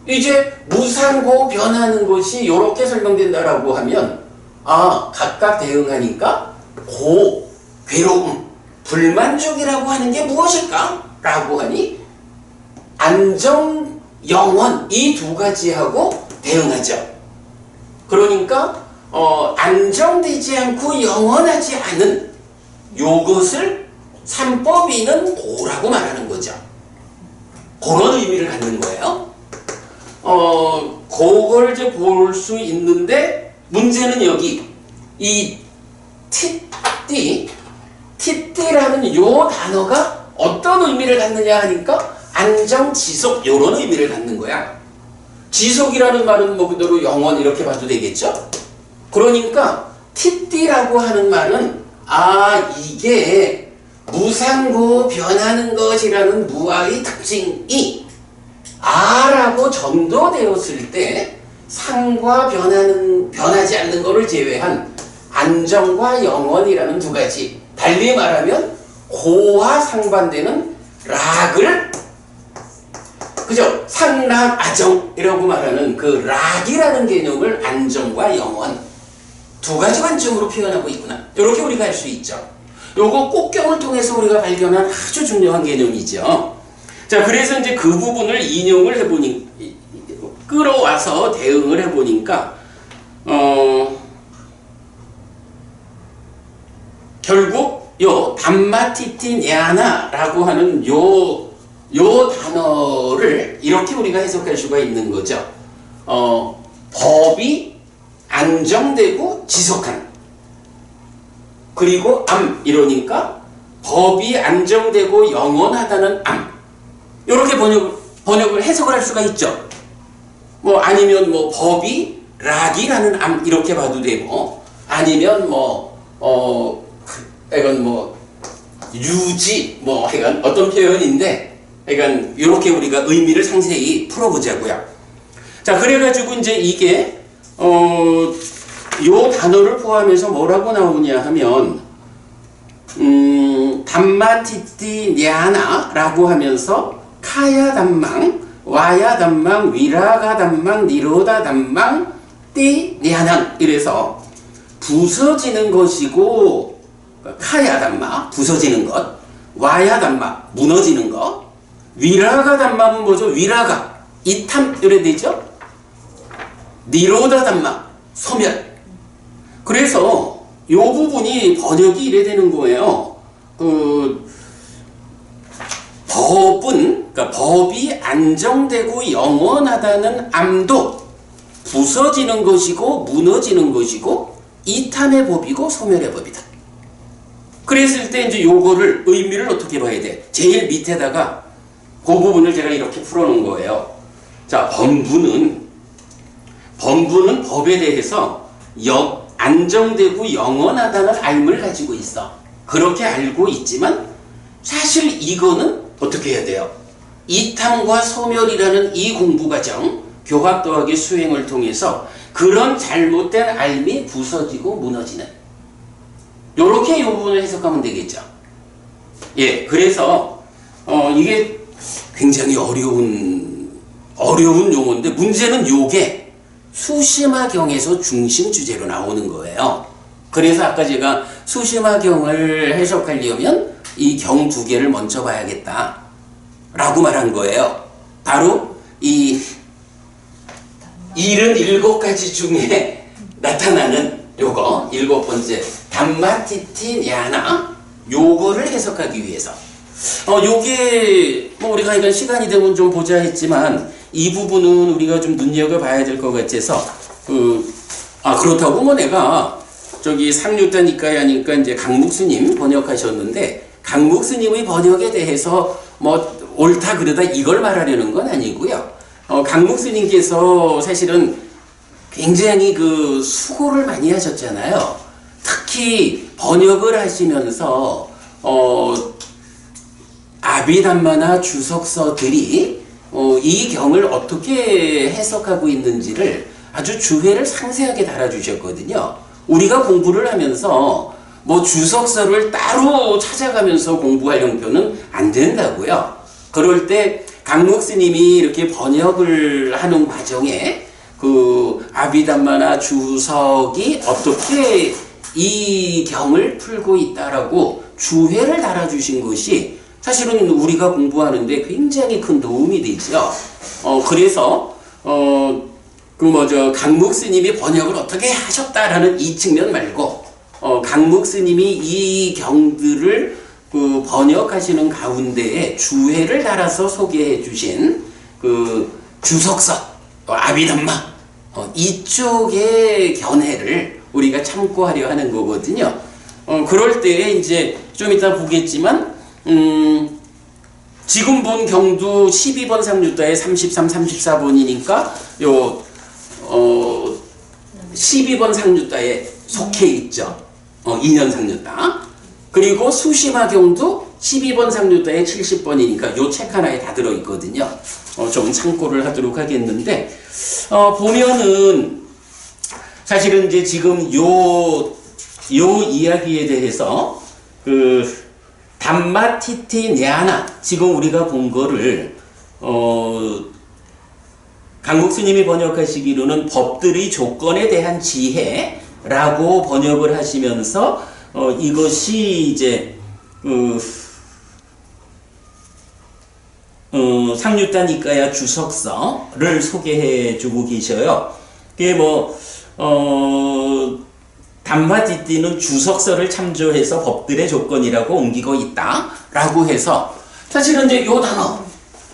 이제 무상고 변하는 것이 이렇게 설명된다라고 하면 각각 대응하니까 괴로움, 불만족이라고 하는 게 무엇일까? 라고 하니 안정, 영원 이 두 가지하고 대응하죠. 그러니까 안정되지 않고 영원하지 않은 요것을 삼법인은 고라고 말하는 거죠. 그런 의미를 갖는 거예요. 그걸 이제 볼 수 있는데 문제는 여기 이 티띠라는 요 단어가 어떤 의미를 갖느냐 하니까 안정, 지속 이런 의미를 갖는 거야. 지속이라는 말은 뭐 그대로 영원 이렇게 봐도 되겠죠? 그러니까 티띠라고 하는 말은 이게 무상고 변하는 것이라는 무아의 특징이 아라고 전도되었을 때 상과 변하지 않는 것을 제외한 안정과 영원이라는 두 가지, 달리 말하면 고와 상반되는 락을, 그죠? 상락 아정이라고 말하는 그 락이라는 개념을 안정과 영원 두 가지 관점으로 표현하고 있구나, 이렇게 우리가 알 수 있죠. 요거 꽃경을 통해서 우리가 발견한 아주 중요한 개념이죠. 자, 그래서 이제 그 부분을 인용을 해보니, 끌어와서 대응을 해보니까 결국 요 담마티티냐나라고 하는 요 단어를 이렇게 우리가 해석할 수가 있는 거죠. 법이 안정되고 지속한, 그리고 암 이러니까 법이 안정되고 영원하다는 암, 이렇게 번역을 해석을 할 수가 있죠. 뭐 아니면 뭐 법이 락이라는 암 이렇게 봐도 되고, 아니면 이건 유지 하여간 어떤 표현인데, 하여간 이렇게 우리가 의미를 상세히 풀어보자고요. 자, 그래가지고 이제 이게 요 단어를 포함해서 뭐라고 나오냐 하면 담마티티냐나라고 하면서 카야 단망, 와야 단망, 위라가 단망, 니로다 단망, 띠 니하낭 이래서 부서지는 것이고 카야 단마 부서지는 것, 와야 단마 무너지는 것, 위라가 단마는 뭐죠? 위라가 이탐 이래 되죠? 니로다 단마 소멸. 그래서 이 부분이 번역이 이래 되는 거예요. 법은, 그러니까 법이 안정되고 영원하다는 암도 부서지는 것이고 무너지는 것이고 이탐의 법이고 소멸의 법이다. 그랬을 때 이제 요거를 의미를 어떻게 봐야 돼? 제일 밑에다가 그 부분을 제가 이렇게 풀어놓은 거예요. 자, 범부는 법에 대해서 안정되고 영원하다는 알을 가지고 있어. 그렇게 알고 있지만 사실 이거는 어떻게 해야 돼요? 이탐과 소멸이라는 이 공부 과정, 교합 더하기 수행을 통해서 그런 잘못된 알미 부서지고 무너지는 요렇게 이 부분을 해석하면 되겠죠. 예, 그래서 이게 굉장히 어려운 용어인데 문제는 요게 수심화경에서 중심 주제로 나오는 거예요. 그래서 아까 제가 수심화경을 해석하려면 이 경 두 개를 먼저 봐야겠다 라고 말한 거예요. 바로 이 77가지 중에 나타나는 요거 7번째 담마티티 냐나 요거를 해석하기 위해서 요게 뭐 우리가 이건 시간이 되면 좀 보자 했지만 이 부분은 우리가 좀 눈여겨봐야 될 것 같아서 그렇다고 뭐 내가 저기 상류단 니까야 하니까 이제 강묵스님 번역하셨는데 강묵스님의 번역에 대해서 뭐 옳다 그러다 이걸 말하려는 건 아니고요. 강묵스님께서 사실은 굉장히 그 수고를 많이 하셨잖아요. 특히 번역을 하시면서 아비담마나 주석서들이 이 경을 어떻게 해석하고 있는지를 아주 주회를 상세하게 달아주셨거든요. 우리가 공부를 하면서 뭐 주석서를 따로 찾아가면서 공부할 형편은 안 된다고요. 그럴 때 강목스님이 이렇게 번역을 하는 과정에 그 아비담마나 주석이 어떻게 이 경을 풀고 있다라고 주회를 달아주신 것이 사실은 우리가 공부하는데 굉장히 큰 도움이 되죠. 그래서 강묵 스님이 번역을 어떻게 하셨다라는 이 측면 말고 강묵 스님이 이 경들을 그 번역하시는 가운데에 주회를 달아서 소개해 주신 그 주석서 아비담마 이쪽의 견해를 우리가 참고하려 하는 거거든요. 그럴 때 이제 좀 이따 보겠지만 지금 본 경도 12번 상류다에 33, 34번이니까 요 12번 상류다에 속해 있죠. 2년 상류다. 그리고 수심화 경도 12번 상류다에 70번이니까 요 책 하나에 다 들어있거든요. 좀 참고를 하도록 하겠는데 보면은 사실은 이제 지금 요 이야기에 대해서 그 담마티티 냐나 지금 우리가 본 거를 강국 스님이 번역하시기로는 법들의 조건에 대한 지혜라고 번역을 하시면서 이것이 이제 상류단 니까야 주석서를 소개해 주고 계셔요. 그게 담마티티는 주석서를 참조해서 법들의 조건이라고 옮기고 있다라고 해서 사실은 이제 요 단어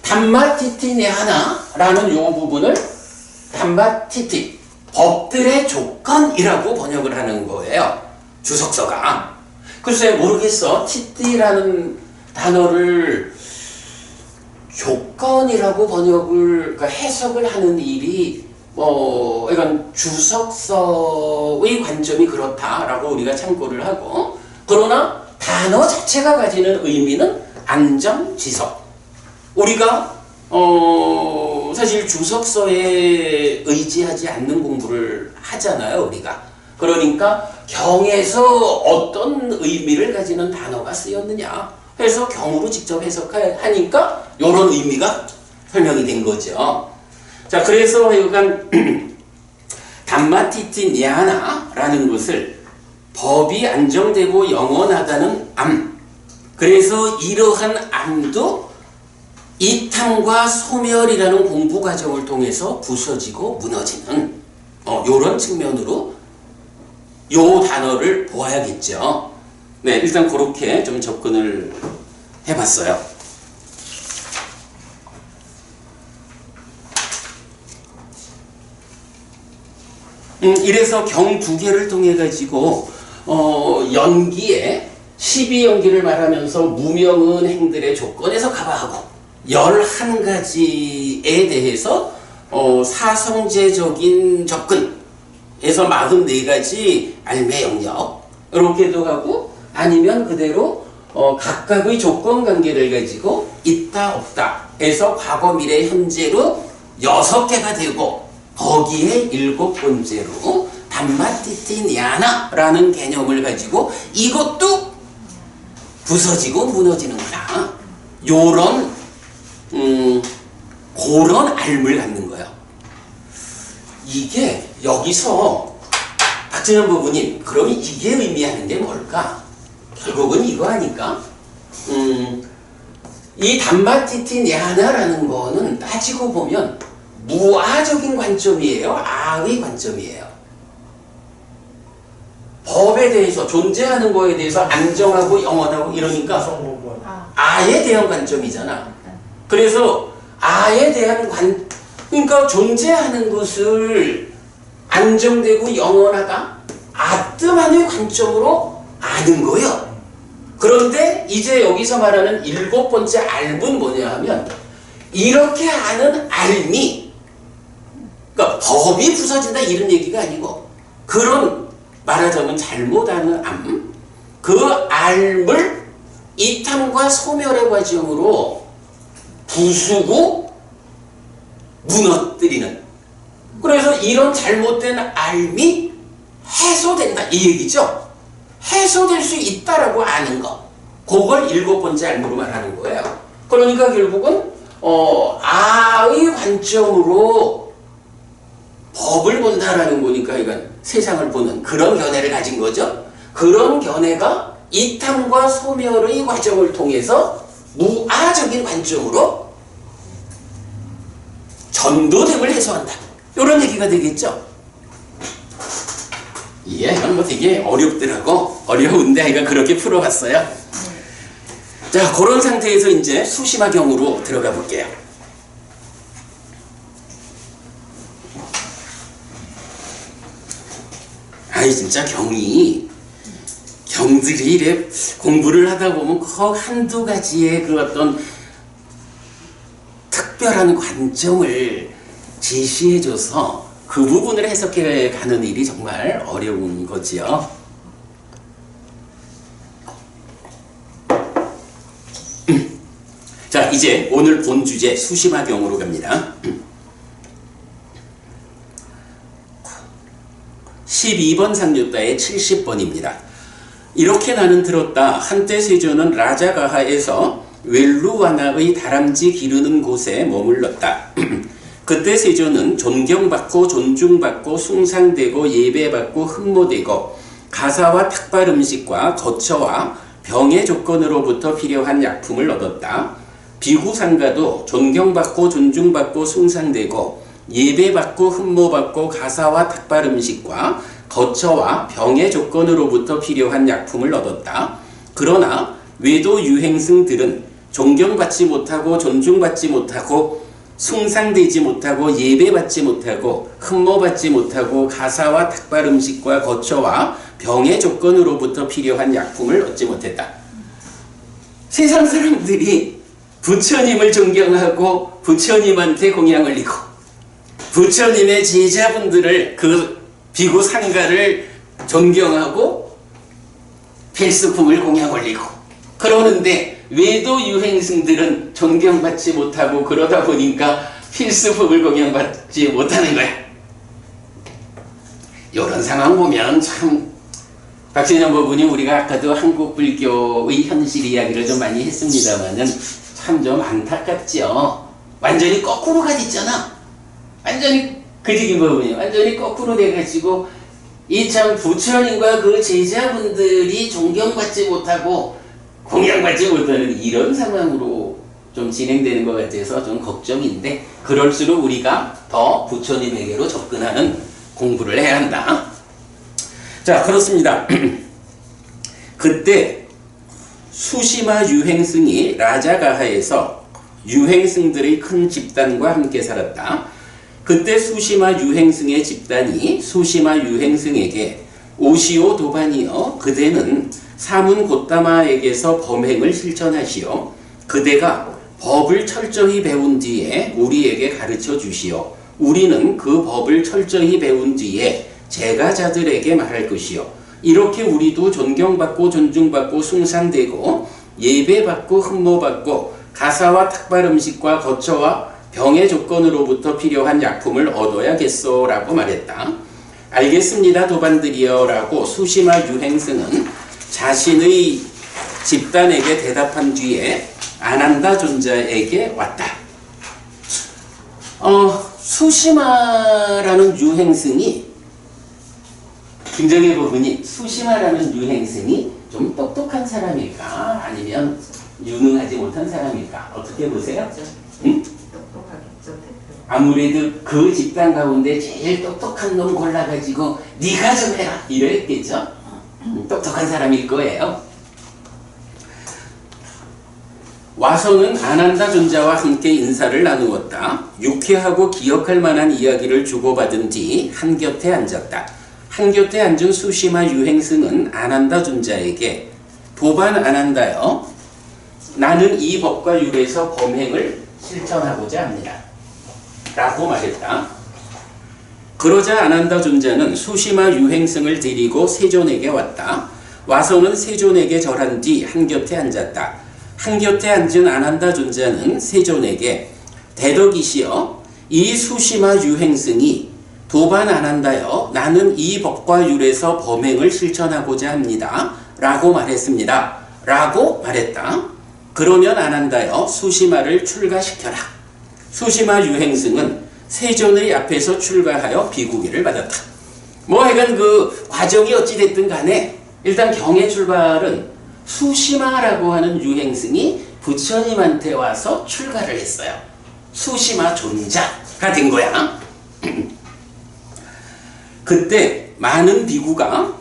담마티티네 하나라는 요 부분을 담마티티 법들의 조건이라고 번역을 하는 거예요. 주석서가. 글쎄 모르겠어. 티티라는 단어를 조건이라고 번역을 그러니까 해석을 하는 일이 이건 주석서의 관점이 그렇다라고 우리가 참고를 하고 그러나 단어 자체가 가지는 의미는 안정지석. 우리가 사실 주석서에 의지하지 않는 공부를 하잖아요. 우리가. 그러니까 경에서 어떤 의미를 가지는 단어가 쓰였느냐 해서 경으로 직접 해석하니까 이런 의미가 설명이 된 거죠. 자, 그래서 하여간 담마티티 냐나라는 것을 법이 안정되고 영원하다는 암. 그래서 이러한 암도 이탐과 소멸이라는 공부 과정을 통해서 부서지고 무너지는 이런 측면으로 요 단어를 보아야겠죠. 네, 일단 그렇게 좀 접근을 해봤어요. 이래서 경 두 개를 통해 가지고 연기에 12연기를 말하면서 무명은 행들의 조건에서 가봐하고 11가지에 대해서 사성제적인 접근에서 44가지 알매 영역 이렇게도 하고 아니면 그대로 각각의 조건 관계를 가지고 있다 없다 해서 과거 미래 현재로 6개가 되고 거기에 7번째로 담마티티냐나라는 개념을 가지고 이것도 부서지고 무너지는구나. 요런 그런 알을 갖는 거예요. 이게 여기서 박진현 부부님, 그러면 이게 의미하는 게 뭘까? 결국은 이거 아닐까? 이 담마티티냐나라는 거는 따지고 보면 무아적인 관점이에요? 아의 관점이에요? 법에 대해서, 존재하는 거에 대해서 안정하고 영원하고 이러니까 아에 대한 관점이잖아. 그래서 아에 대한 그러니까 존재하는 것을 안정되고 영원하다? 아뜸한의 관점으로 아는 거예요. 그런데 이제 여기서 말하는 7번째 알은 뭐냐 하면 이렇게 아는 알미, 그러니까 법이 부서진다 이런 얘기가 아니고 그런 말하자면 잘못하는 암, 그 알을 이탐과 소멸의 과정으로 부수고 무너뜨리는, 그래서 이런 잘못된 알미 해소된다 이 얘기죠. 해소될 수 있다라고 아는 거, 그걸 7번째 알무로 말하는 거예요. 그러니까 결국은 아의 관점으로 법을 본다라는 거니까 이건 세상을 보는 그런 견해를 가진 거죠. 그런 견해가 이탐과 소멸의 과정을 통해서 무아적인 관점으로 전도됨을 해소한다. 이런 얘기가 되겠죠. 이건 뭐 되게 어렵더라고. 어려운데 아이가 그렇게 풀어봤어요. 자, 그런 상태에서 이제 수시마경으로 들어가 볼게요. 진짜 경들이 이래 공부를 하다 보면 꼭 한두 가지의 그 어떤 특별한 관점을 제시해줘서 그 부분을 해석해 가는 일이 정말 어려운 거지요. 자, 이제 오늘 본 주제 수시마경으로 갑니다. 12번 상조따의 70번입니다. 이렇게 나는 들었다. 한때 세조는 라자가하에서 웰루와나의 다람쥐 기르는 곳에 머물렀다. 그때 세조는 존경받고 존중받고 숭상되고 예배받고 흠모되고 가사와 탁발 음식과 거처와 병의 조건으로부터 필요한 약품을 얻었다. 비구상가도 존경받고 존중받고 숭상되고 예배받고 흠모받고 가사와 탁발 음식과 거처와 병의 조건으로부터 필요한 약품을 얻었다. 그러나 외도 유행승들은 존경받지 못하고 존중받지 못하고 숭상되지 못하고 예배받지 못하고 흠모받지 못하고 가사와 탁발 음식과 거처와 병의 조건으로부터 필요한 약품을 얻지 못했다. 세상 사람들이 부처님을 존경하고 부처님한테 공양 올리고 부처님의 제자분들을 그 비구 상가를 존경하고 필수품을 공양 올리고 그러는데 외도 유행승들은 존경받지 못하고 그러다 보니까 필수품을 공양받지 못하는 거야. 이런 상황 보면 참 박진영 법원이 우리가 아까도 한국 불교의 현실 이야기를 좀 많이 했습니다만은 참 좀 안타깝죠. 완전히 거꾸로 가있잖아. 완전히 그지긴 법원이 완전히 거꾸로 돼가지고 이 참 부처님과 그 제자분들이 존경받지 못하고 공양받지 못하는 이런 상황으로 좀 진행되는 것 같아서 좀 걱정인데, 그럴수록 우리가 더 부처님에게로 접근하는 공부를 해야 한다. 자, 그렇습니다. 그때 수시마 유행승이 라자가하에서 유행승들의 큰 집단과 함께 살았다. 그때 수시마 유행승의 집단이 수시마 유행승에게 오시오 도반이여, 그대는 사문 고따마에게서 범행을 실천하시오. 그대가 법을 철저히 배운 뒤에 우리에게 가르쳐 주시오. 우리는 그 법을 철저히 배운 뒤에 제가자들에게 말할 것이요. 이렇게 우리도 존경받고 존중받고 숭상되고 예배받고 흠모받고 가사와 탁발 음식과 거처와 병의 조건으로부터 필요한 약품을 얻어야겠소 라고 말했다. 알겠습니다 도반들이여 라고 수시마 유행승은 자신의 집단에게 대답한 뒤에 아난다 존자에게 왔다. 수시마라는 유행승이, 김정일 부분이 수시마라는 유행승이 좀 똑똑한 사람일까 아니면 유능하지 못한 사람일까, 어떻게 보세요? 응? 아무래도 그 집단 가운데 제일 똑똑한 놈 골라가지고 네가 좀 해라 이랬겠죠. 똑똑한 사람일 거예요. 와서는 아난다 존자와 함께 인사를 나누었다. 유쾌하고 기억할 만한 이야기를 주고받은 뒤 한곁에 앉았다. 한곁에 앉은 수시마 유행승은 아난다 존자에게 도반 아난다여, 나는 이 법과 율에서 범행을 실천하고자 합니다 라고 말했다. 그러자 아난다 존자는 수시마 유행승을 데리고 세존에게 왔다. 와서는 세존에게 절한 뒤 한곁에 앉았다. 한곁에 앉은 아난다 존자는 세존에게 대덕이시여, 이 수시마 유행승이 도반 아난다여, 나는 이 법과 율에서 범행을 실천하고자 합니다 라고 말했습니다 라고 말했다. 그러면 아난다여, 수시마를 출가시켜라. 수시마 유행승은 세존의 앞에서 출가하여 비구기를 받았다. 뭐 하여간 그 과정이 어찌됐든 간에 일단 경의 출발은 수시마라고 하는 유행승이 부처님한테 와서 출가를 했어요. 수시마 존자가 된 거야. 그때 많은 비구가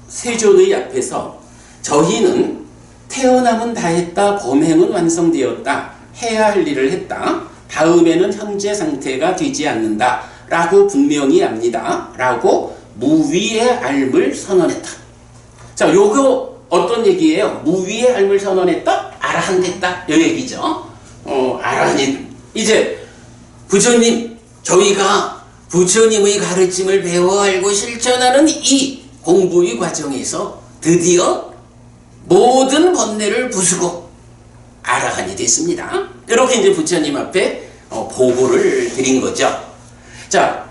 세존의 앞에서 저희는 태어남은 다했다, 범행은 완성되었다, 해야 할 일을 했다, 다음에는 현재 상태가 되지 않는다 라고 분명히 압니다 라고 무위의 앓을 선언했다. 자, 요거 어떤 얘기예요? 무위의 앓을 선언했다? 아라한 됐다 이 얘기죠. 아라한이 이제 부처님, 저희가 부처님의 가르침을 배워 알고 실천하는 이 공부의 과정에서 드디어 모든 번뇌를 부수고 아라한이 됐습니다. 이렇게 이제 부처님 앞에 보고를 드린 거죠. 자,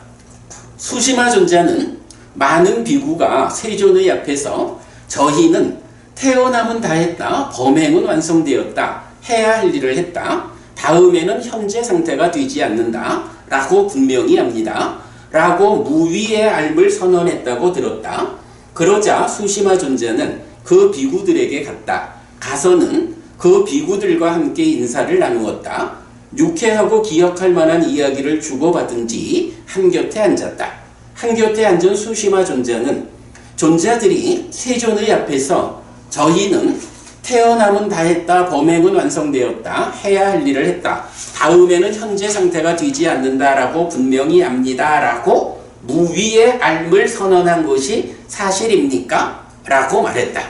수시마 존자는 많은 비구가 세존의 앞에서 저희는 태어남은 다했다, 범행은 완성되었다, 해야 할 일을 했다, 다음에는 현재 상태가 되지 않는다 라고 분명히 합니다 라고 무위의 앓을 선언했다고 들었다. 그러자 수시마 존자는 그 비구들에게 갔다. 가서는 그 비구들과 함께 인사를 나누었다. 유쾌하고 기억할 만한 이야기를 주고받은 뒤 한곁에 앉았다. 한곁에 앉은 수시마 존자는 존자들이 세존의 앞에서 저희는 태어남은 다했다, 범행은 완성되었다, 해야 할 일을 했다, 다음에는 현재 상태가 되지 않는다라고 분명히 압니다 라고 무위의 앓을 선언한 것이 사실입니까? 라고 말했다.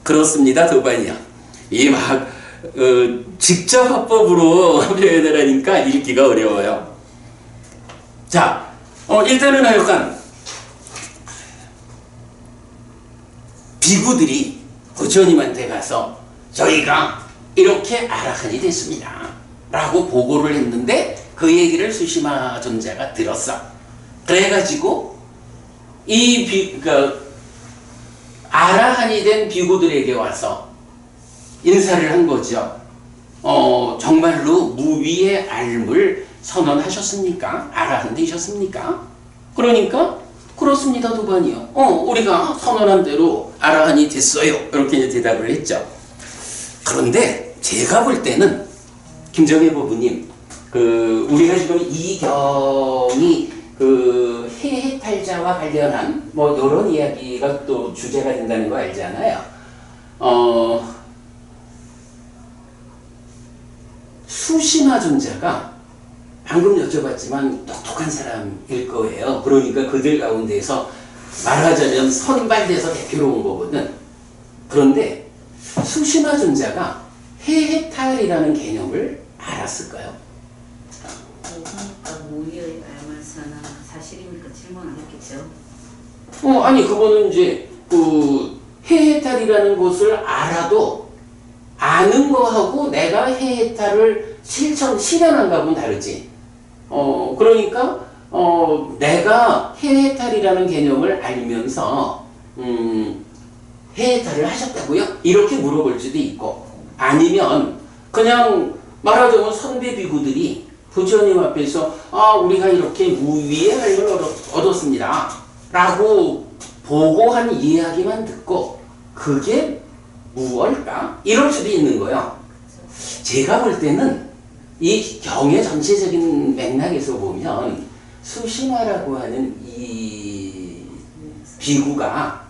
그렇습니다 도반이야. 이 막 직접 화법으로 표현을 하니까 읽기가 어려워요. 자, 일단은 하여간 비구들이 부처님한테 가서 저희가 이렇게 아라한이 됐습니다 라고 보고를 했는데 그 얘기를 수시마 존자가 들었어. 그래가지고 이 아라한이 된 비구들에게 와서 인사를 한 거죠. 정말로 무위의 앓음을 선언하셨습니까? 아라한 되셨습니까? 그러니까 그렇습니다, 도반이요. 우리가 선언한 대로 아라한이 됐어요. 이렇게 이제 대답을 했죠. 그런데 제가 볼 때는 김정혜 법부님, 우리가 지금 이경이 해해탈자와 관련한 뭐 이런 이야기가 또 주제가 된다는 거 알잖아요. 수심화 존자가 방금 여쭤봤지만 똑똑한 사람일 거예요. 그러니까 그들 가운데서 말하자면 선발돼서 대표로 온 거거든. 그런데 수심화 존자가 해해탈이라는 개념을 알았을까요? 그러니까 무위의 알만서는 사실입니까? 질문 안 했겠죠. 아니 그거는 이제 해해탈이라는 것을 알아도 아는 거하고 내가 해해탈을 실현한 거하고는 다르지. 그러니까 내가 해해탈이라는 개념을 알면서 해해탈을 하셨다고요? 이렇게 물어볼 수도 있고, 아니면 그냥 말하자면 선배 비구들이 부처님 앞에서 우리가 이렇게 무위의 삶을 얻었습니다 라고 보고한 이야기만 듣고 그게 무엇일까? 이럴 수도 있는 거예요. 제가 볼 때는 이 경의 전체적인 맥락에서 보면 수심화라고 하는 이 비구가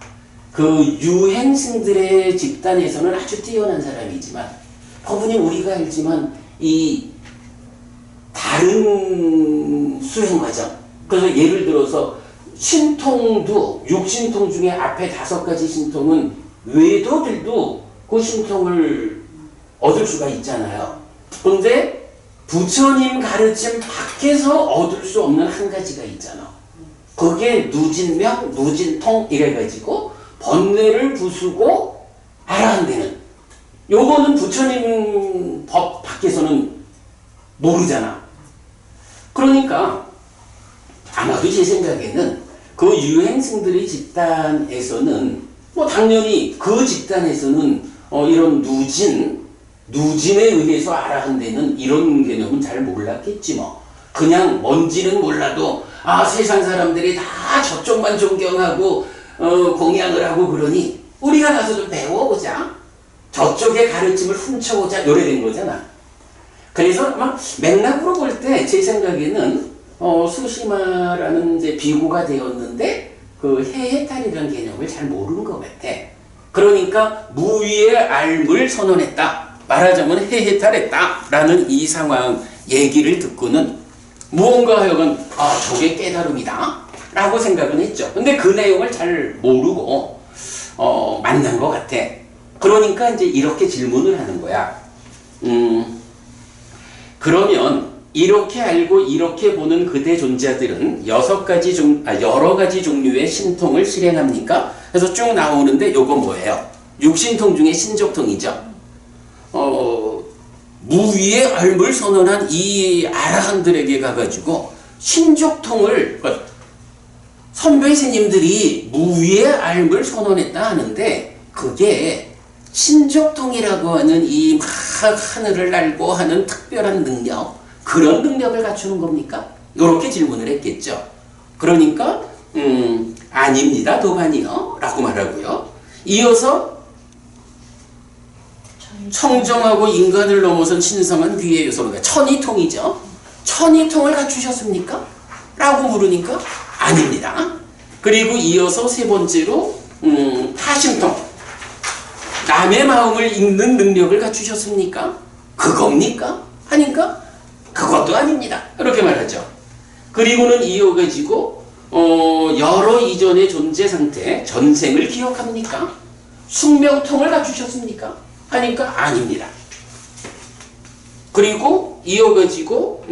그 유행승들의 집단에서는 아주 뛰어난 사람이지만, 법부님 우리가 알지만 이 다른 수행 과정, 그래서 예를 들어서 신통도 6신통 중에 앞에 5가지 신통은 외도들도 그 신통을 얻을 수가 있잖아요. 그런데 부처님 가르침 밖에서 얻을 수 없는 한 가지가 있잖아. 그게 누진명, 누진통 이래가지고 번뇌를 부수고 아라한되는, 요거는 부처님 법 밖에서는 모르잖아. 그러니까 아마도 제 생각에는 그 유행승들의 집단에서는 뭐 당연히 그 집단에서는 이런 누진에 의해서 아라한되는 이런 개념은 잘 몰랐겠지 뭐. 그냥 뭔지는 몰라도 세상 사람들이 다 저쪽만 존경하고 공양을 하고 그러니 우리가 가서 좀 배워보자, 저쪽의 가르침을 훔쳐보자, 이래 된 거잖아. 그래서 막 맥락으로 볼 때 제 생각에는 수시마라는 이제 비구가 되었는데 그 해해탈이라는 개념을 잘 모르는 것 같아. 그러니까 무위의 앓음을 선언했다, 말하자면 해해탈했다라는 이 상황 얘기를 듣고는 무언가 하여간 저게 깨달음이다 라고 생각은 했죠. 근데 그 내용을 잘 모르고 만난 것 같아. 그러니까 이제 이렇게 질문을 하는 거야. 그러면 이렇게 알고 이렇게 보는 그대 존재들은 여러 가지 종류의 신통을 실행합니까? 그래서 쭉 나오는데 요거 뭐예요? 육신통 중에 신족통이죠. 무위의 앓음을 선언한 이 아라한들에게 가가지고 신족통을, 선배 스님들이 무위의 앓음을 선언했다 하는데 그게 신족통이라고 하는 이 막 하늘을 날고 하는 특별한 능력, 그런 능력을 갖추는 겁니까? 이렇게 질문을 했겠죠. 그러니까 아닙니다, 도반이요 라고 말하고요. 이어서 청정하고 인간을 넘어선 신성한 귀의 요소가 천이통이죠. 천이통을 갖추셨습니까? 라고 물으니까 아닙니다. 그리고 이어서 세 번째로 타심통, 남의 마음을 읽는 능력을 갖추셨습니까? 그겁니까? 하니까 그것도 아닙니다. 이렇게 말하죠. 그리고는 이어가지고 여러 이전의 존재 상태, 전생을 기억합니까? 숙명통을 갖추셨습니까? 하니까 아닙니다. 그리고 이어가지고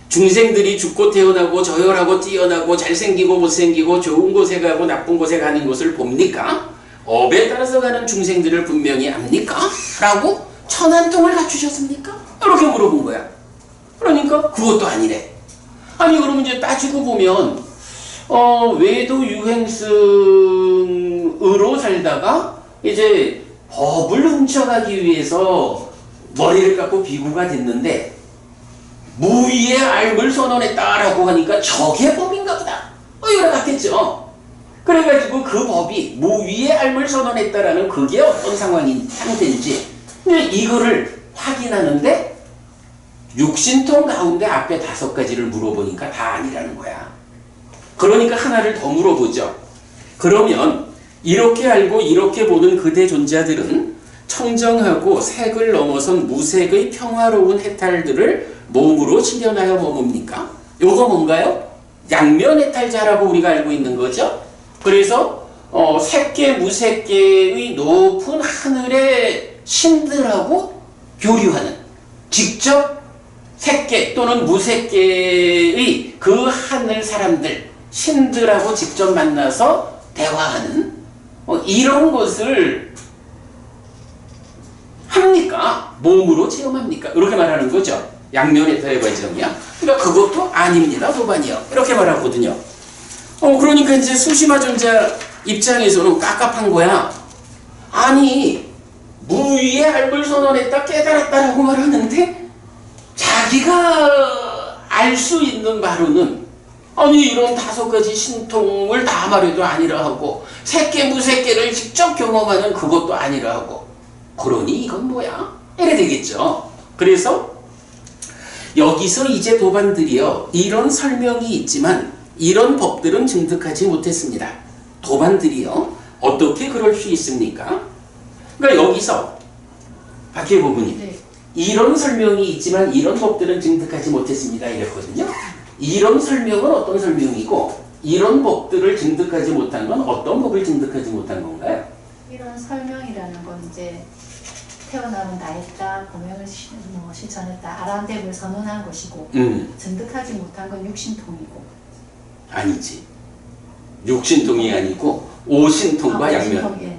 중생들이 죽고 태어나고 저열하고 뛰어나고 잘생기고 못생기고 좋은 곳에 가고 나쁜 곳에 가는 것을 봅니까? 업에 따라서 가는 중생들을 분명히 압니까? 라고 천한통을 갖추셨습니까? 이렇게 물어본 거야. 그러니까 그것도 아니래. 아니 그러면 이제 따지고 보면 외도 유행승 비구의로 살다가 이제 법을 훔쳐가기 위해서 머리를 깎고 비구가 됐는데 무위의 앓을 선언했다라고 하니까 저게 법인가 보다. 이래 같겠죠. 그래가지고 그 법이 무위의 앓을 선언했다라는 그게 어떤 상황인 상태인지 이거를 확인하는데 육신통 가운데 앞에 5가지를 물어보니까 다 아니라는 거야. 그러니까 하나를 더 물어보죠. 그러면 이렇게 알고 이렇게 보는 그대 존재들은 청정하고 색을 넘어선 무색의 평화로운 해탈들을 몸으로 실현하여 머뭅니까? 요거 뭔가요? 양면 해탈자라고 우리가 알고 있는 거죠. 그래서 색계 무색계의 높은 하늘의 신들하고 교류하는, 직접 색계 또는 무색계의 그 하늘 사람들, 신들하고 직접 만나서 대화하는 이런 것을 합니까? 몸으로 체험합니까? 이렇게 말하는 거죠. 양면 해탈의 과정이야. 그러니까 그것도 아닙니다. 도반이요. 이렇게 말하거든요. 그러니까 이제 수시마 존자 입장에서는 깝깝한 거야. 아니, 무위의 앓을 선언했다, 깨달았다라고 말하는데 자기가 알 수 있는 바로는 아니 이런 5가지 신통을 다 말해도 아니라 하고 색계 무색계를 직접 경험하는 그것도 아니라 하고 그러니 이건 뭐야? 이래 되겠죠. 그래서 여기서 이제 도반들이요, 이런 설명이 있지만 이런 법들은 증득하지 못했습니다. 도반들이요, 어떻게 그럴 수 있습니까? 그러니까 여기서 박해 부분이 네. 이런 설명이 있지만 이런 법들은 증득하지 못했습니다 이랬거든요. 이런 설명은 어떤 설명이고 이런 법들을 증득하지 못한 건 어떤 법을 증득하지 못한 건가요? 이런 설명이라는 건 이제 태어나면 다 했다, 고명을 실천했다, 아란덱을 선언한 것이고 증득하지 못한 건 육신통이고. 아니지. 육신통이 아니고 오신통과 양면. 오신통, 예.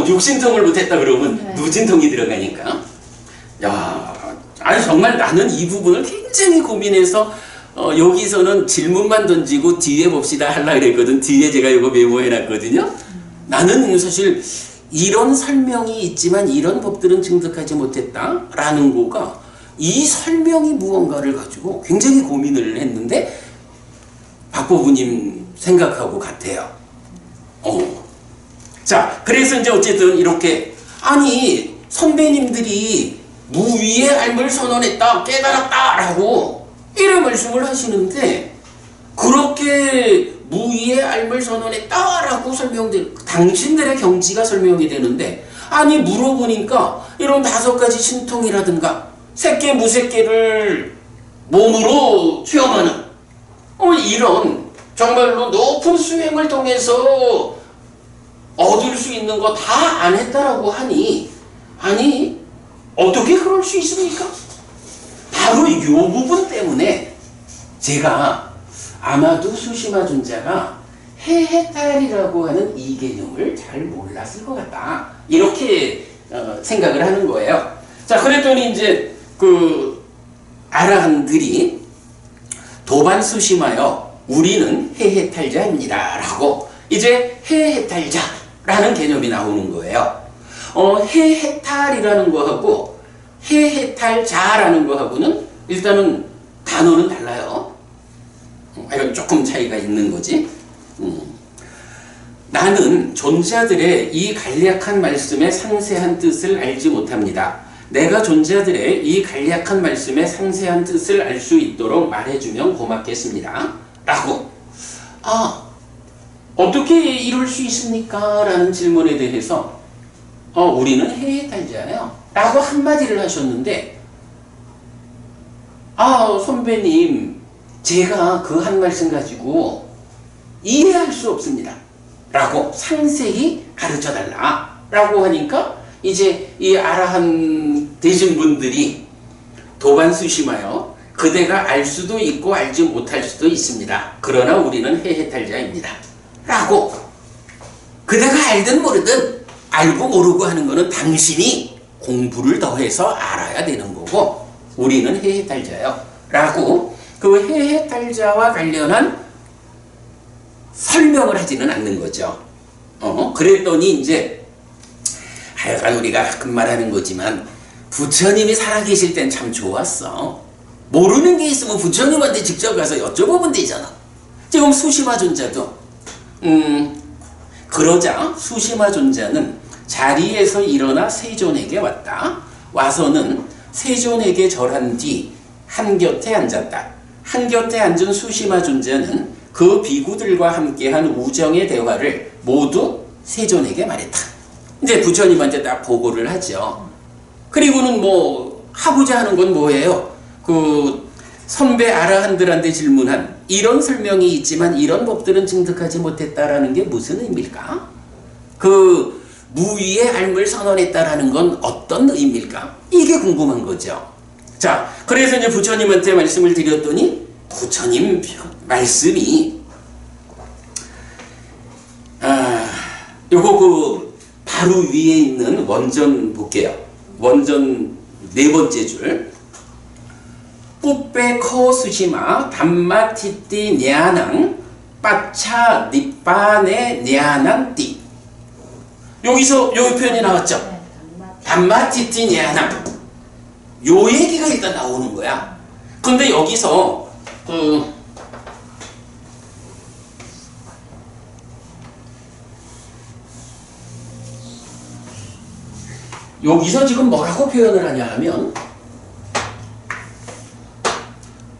육신통을 못했다 그러면 네. 누진통이 들어가니까. 야, 아니 정말 나는 이 부분을 굉장히 고민해서 여기서는 질문만 던지고 뒤에 봅시다 하려고 그랬거든. 뒤에 제가 이거 메모해놨거든요. 나는 사실 이런 설명이 있지만 이런 법들은 증득하지 못했다라는 거가 이 설명이 무언가를 가지고 굉장히 고민을 했는데 박보부님 생각하고 같아요. 자, 그래서 이제 어쨌든 이렇게 아니 선배님들이 무위의 앓을 선언했다, 깨달았다라고 이런 말씀을 하시는데 그렇게 무위의 앓을 선언했다라고 당신들의 경지가 설명이 되는데 아니 물어보니까 이런 5가지 신통이라든가 색계 무색계를 몸으로 체험하는 이런 정말로 높은 수행을 통해서 얻을 수 있는 거 다 안 했다라고 하니 아니 어떻게 그럴 수 있습니까? 바로 이 부분 때문에 제가 아마도 수시마 존자가 해해탈이라고 하는 이 개념을 잘 몰랐을 것 같다. 이렇게 생각을 하는 거예요. 자, 그랬더니 이제 그 아라한들이 도반 수시마요, 우리는 해해탈자입니다. 라고 이제 해해탈자라는 개념이 나오는 거예요. 해해탈이라는 거하고 해해탈자라는 거하고는 일단은 단어는 달라요. 이건 조금 차이가 있는 거지. 나는 존재들의 이 간략한 말씀의 상세한 뜻을 알지 못합니다. 내가 존재들의 이 간략한 말씀의 상세한 뜻을 알 수 있도록 말해주면 고맙겠습니다. 라고. 어떻게 이럴 수 있습니까? 라는 질문에 대해서 우리는 해해탈자예요. 라고 한마디를 하셨는데 선배님 제가 그 한 말씀 가지고 이해할 수 없습니다. 라고 상세히 가르쳐달라. 라고 하니까 이제 이 아라한 되신 분들이 도반 수시마요, 그대가 알 수도 있고 알지 못할 수도 있습니다. 그러나 우리는 해해탈자입니다. 라고. 그대가 알든 모르든 알고 모르고 하는 거는 당신이 공부를 더해서 알아야 되는 거고 우리는 해해탈자요. 라고 그 해해탈자와 관련한 설명을 하지는 않는 거죠. 그랬더니 이제 하여간 우리가 가끔 말하는 거지만 부처님이 살아계실 땐 참 좋았어. 모르는 게 있으면 부처님한테 직접 가서 여쭤보면 되잖아. 지금 수시마 존자도 그러자 수시마 존자는 자리에서 일어나 세존에게 왔다. 와서는 세존에게 절한 뒤 한곁에 앉았다. 한곁에 앉은 수시마 존자는 그 비구들과 함께한 우정의 대화를 모두 세존에게 말했다. 이제 부처님한테 딱 보고를 하죠. 그리고는 뭐 하고자 하는 건 뭐예요? 그 선배 아라한들한테 질문한 이런 설명이 있지만 이런 법들은 증득하지 못했다라는 게 무슨 의미일까? 그 무위의 알물 선언했다라는 건 어떤 의미일까? 이게 궁금한 거죠. 자, 그래서 이제 부처님한테 말씀을 드렸더니 부처님 말씀이 요거 그 바로 위에 있는 원전 볼게요. 원전 네 번째 줄. 뿌빼 커 수시마 담마티띠 냐낭 빠차 니빠네 냐난띠. 여기서 요 표현이 나왔죠. 담마티띠 냐낭. 요 얘기가 일단 나오는 거야. 근데 여기서 여기서 지금 뭐라고 표현을 하냐 하면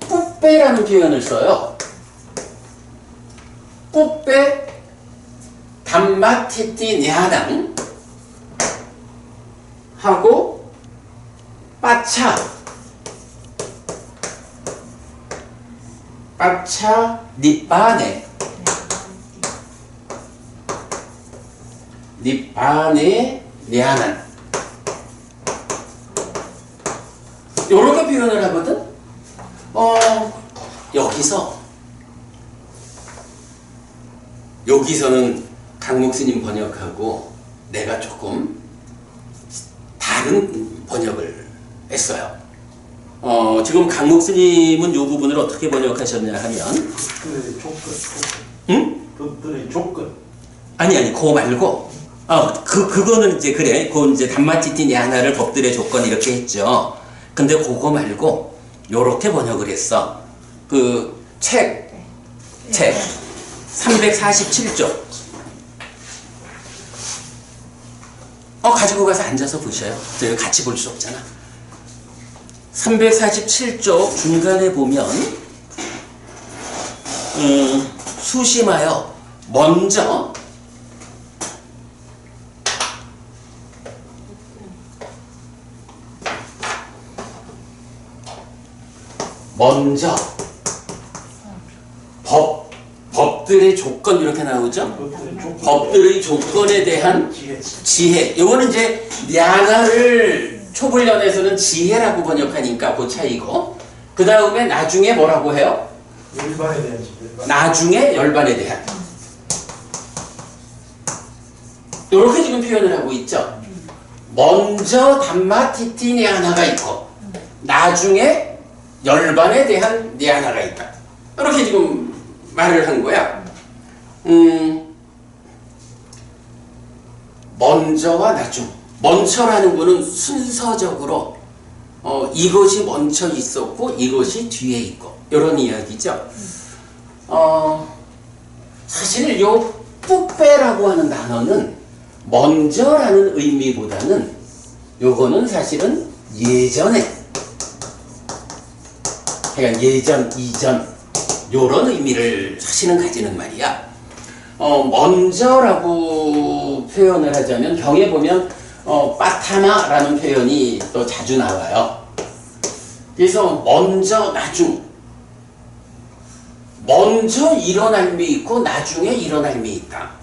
뿌빼라는 표현을 써요. 뿌빼 담마티띠 냐낭 하고 빠차 니빠네 냐난 요렇게 표현을 하거든. 여기서는 강목스님 번역하고 내가 조금 다른 번역을 했어요. 지금 강목스님은 이 부분을 어떻게 번역하셨냐 하면 법들의 조건. 응? 법들의 조건. 아니 그거 말고 그거는 이제 그래. 그건 이제 담마티띠 냐나를 법들의 조건 이렇게 했죠. 근데 그거 말고 요렇게 번역을 했어. 그 책 347쪽 가지고 가서 앉아서 보셔요. 저희 같이 볼 수 없잖아. 347쪽 중간에 보면 수심하여 먼저 법들의 조건 이렇게 나오죠? 법들의 조건에 대한 지혜. 이거는 이제 냐나를 초불련에서는 지혜라고 번역하니까 그 차이고, 그 다음에 나중에 뭐라고 해요? 열반에 대한 지혜. 나중에 열반에 대한. 이렇게 지금 표현을 하고 있죠. 먼저 담마티띠 냐나가 있고 나중에 열반에 대한 냐나가 있다. 이렇게 지금 말을 한 거야. 먼저와 나중. 먼저라는 거는 순서적으로 이것이 먼저 있었고 이것이 뒤에 있고 이런 이야기죠. 사실 요 뿌빼라고 하는 단어는 먼저라는 의미보다는 요거는 사실은 예전에, 그러니까 예전, 이전 요런 의미를 사실은 가지는 말이야. 먼저라고 표현을 하자면 경에 보면 빠타마라는 표현이 또 자주 나와요. 그래서 먼저, 나중. 먼저 일어날 미 있고 나중에 일어날 미 있다.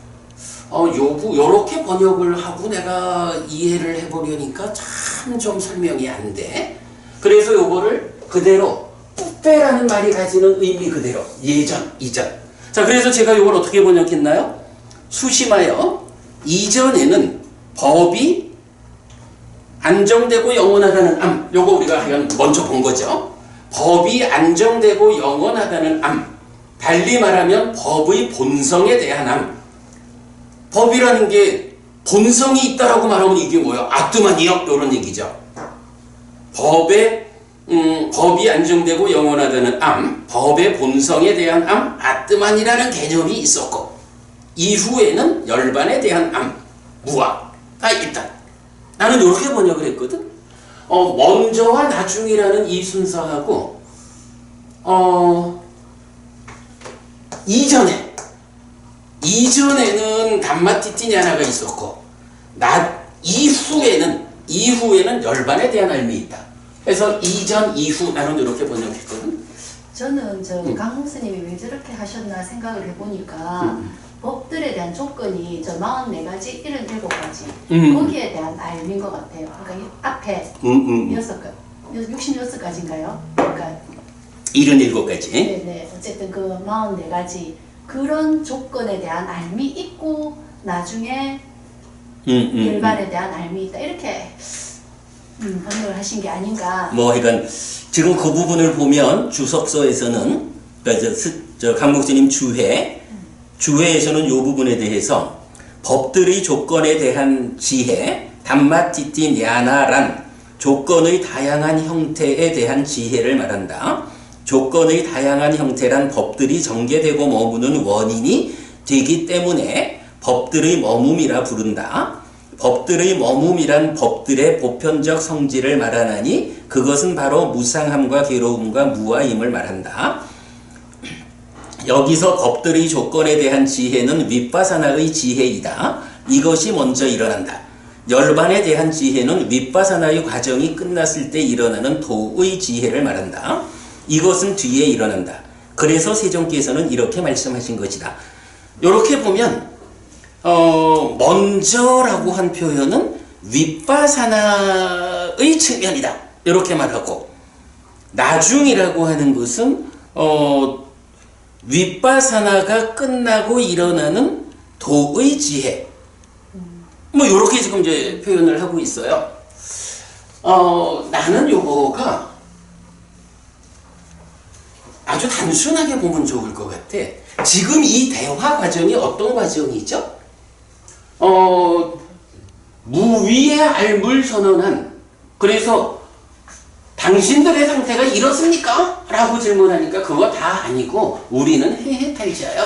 요렇게 번역을 하고 내가 이해를 해보려니까 참 좀 설명이 안 돼. 그래서 요거를 그대로 뿌빼라는 말이 가지는 의미 그대로 예전, 이전. 자, 그래서 제가 요걸 어떻게 번역했나요? 수심하여 이전에는 법이 안정되고 영원하다는 암. 요거 우리가 먼저 본 거죠. 법이 안정되고 영원하다는 암. 달리 말하면 법의 본성에 대한 암. 법이라는 게 본성이 있다라고 말하면 이게 뭐야? 아뜨만이요? 이런 얘기죠. 법이 안정되고 영원하다는 암, 법의 본성에 대한 암, 아뜨만이라는 개념이 있었고, 이후에는 열반에 대한 암, 무아가 있다. 나는 이렇게 번역을 했거든. 먼저와 나중이라는 이 순서하고, 이전에는 담마티티냐나가 있었고, 이후에는 열반에 대한 알미 있다. 그래서 이전, 이후 나는 이렇게 번역했거든. 저는 강 목사님이 왜 저렇게 하셨나 생각을 해보니까 법들에 대한 조건이 저 44가지, 77가지 거기에 대한 알미인 것 같아요. 그러니까 이 앞에 66가지인가요? 그러니까 77가지. 네네. 어쨌든 그 44가지 그런 조건에 대한 알미 있고 나중에 일반에 대한 알미 있다. 이렇게 번역을 하신 게 아닌가. 그러니까 지금 그 부분을 보면 주석서에서는 그러니까 강 목사님 주회에서는 이 부분에 대해서 법들의 조건에 대한 지혜, 담마티티 냐나란 조건의 다양한 형태에 대한 지혜를 말한다. 조건의 다양한 형태란 법들이 전개되고 머무는 원인이 되기 때문에 법들의 머뭄이라 부른다. 법들의 머뭄이란 법들의 보편적 성질을 말하나니 그것은 바로 무상함과 괴로움과 무아임을 말한다. 여기서 법들의 조건에 대한 지혜는 윗바사나의 지혜이다. 이것이 먼저 일어난다. 열반에 대한 지혜는 윗바사나의 과정이 끝났을 때 일어나는 도의 지혜를 말한다. 이것은 뒤에 일어난다. 그래서 세종께서는 이렇게 말씀하신 것이다. 이렇게 보면 먼저라고 한 표현은 윗바사나의 측면이다. 이렇게 말하고, 나중이라고 하는 것은 윗바사나가 끝나고 일어나는 도의 지혜. 이렇게 지금 이제 표현을 하고 있어요. 나는 요거가 아주 단순하게 보면 좋을 것 같아. 지금 이 대화 과정이 어떤 과정이죠? 무위의 알물 선언한, 그래서 당신들의 상태가 이렇습니까? 라고 질문하니까 그거 다 아니고 우리는 해해탈자요.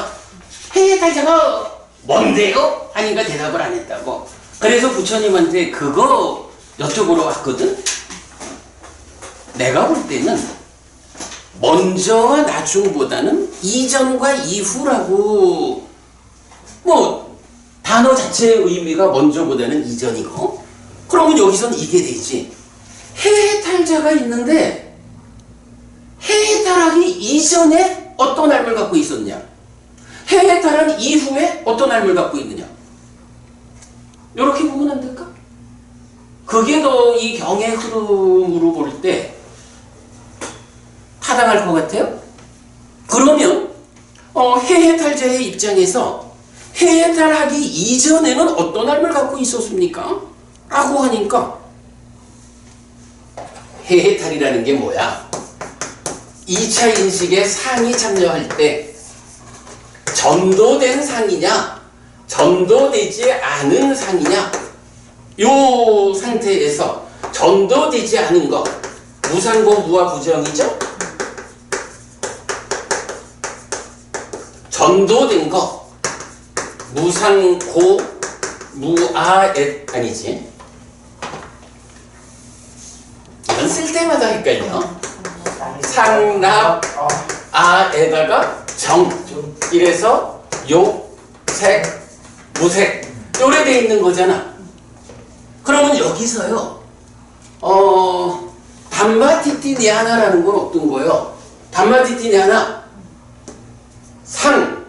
해해탈자가 뭔데요? 하니까 대답을 안 했다고. 그래서 부처님한테 그거 여쭤보러 왔거든. 내가 볼 때는 먼저와 나중보다는 이전과 이후라고, 단어 자체의 의미가 먼저보다는 이전이고, 그러면 여기선 이게 되지. 해해탈자가 있는데 해해탈하기 이전에 어떤 삶을 갖고 있었냐, 해해탈한 이후에 어떤 삶을 갖고 있느냐, 이렇게 보면 안 될까? 그게 더 이 경의 흐름으로 볼 때 타당할 것 같아요. 그러면 해해탈자의 입장에서 해해탈하기 이전에는 어떤 삶을 갖고 있었습니까? 라고 하니까 해해탈이라는 게 뭐야? 2차 인식에 상이 참여할 때 전도된 상이냐, 전도되지 않은 상이냐, 요 상태에서 전도되지 않은 거, 무상고 무아 부정이죠? 전도된 거, 무상고 무아엣 아니지? 이건 쓸 때마다 헷갈려. 상납 아에다가 정, 이래서 욕, 색, 무색 요래 돼 있는 거잖아. 그러면 여기서요, 담마티티냐나라는 건 어떤 거예요? 담마티티냐나 상,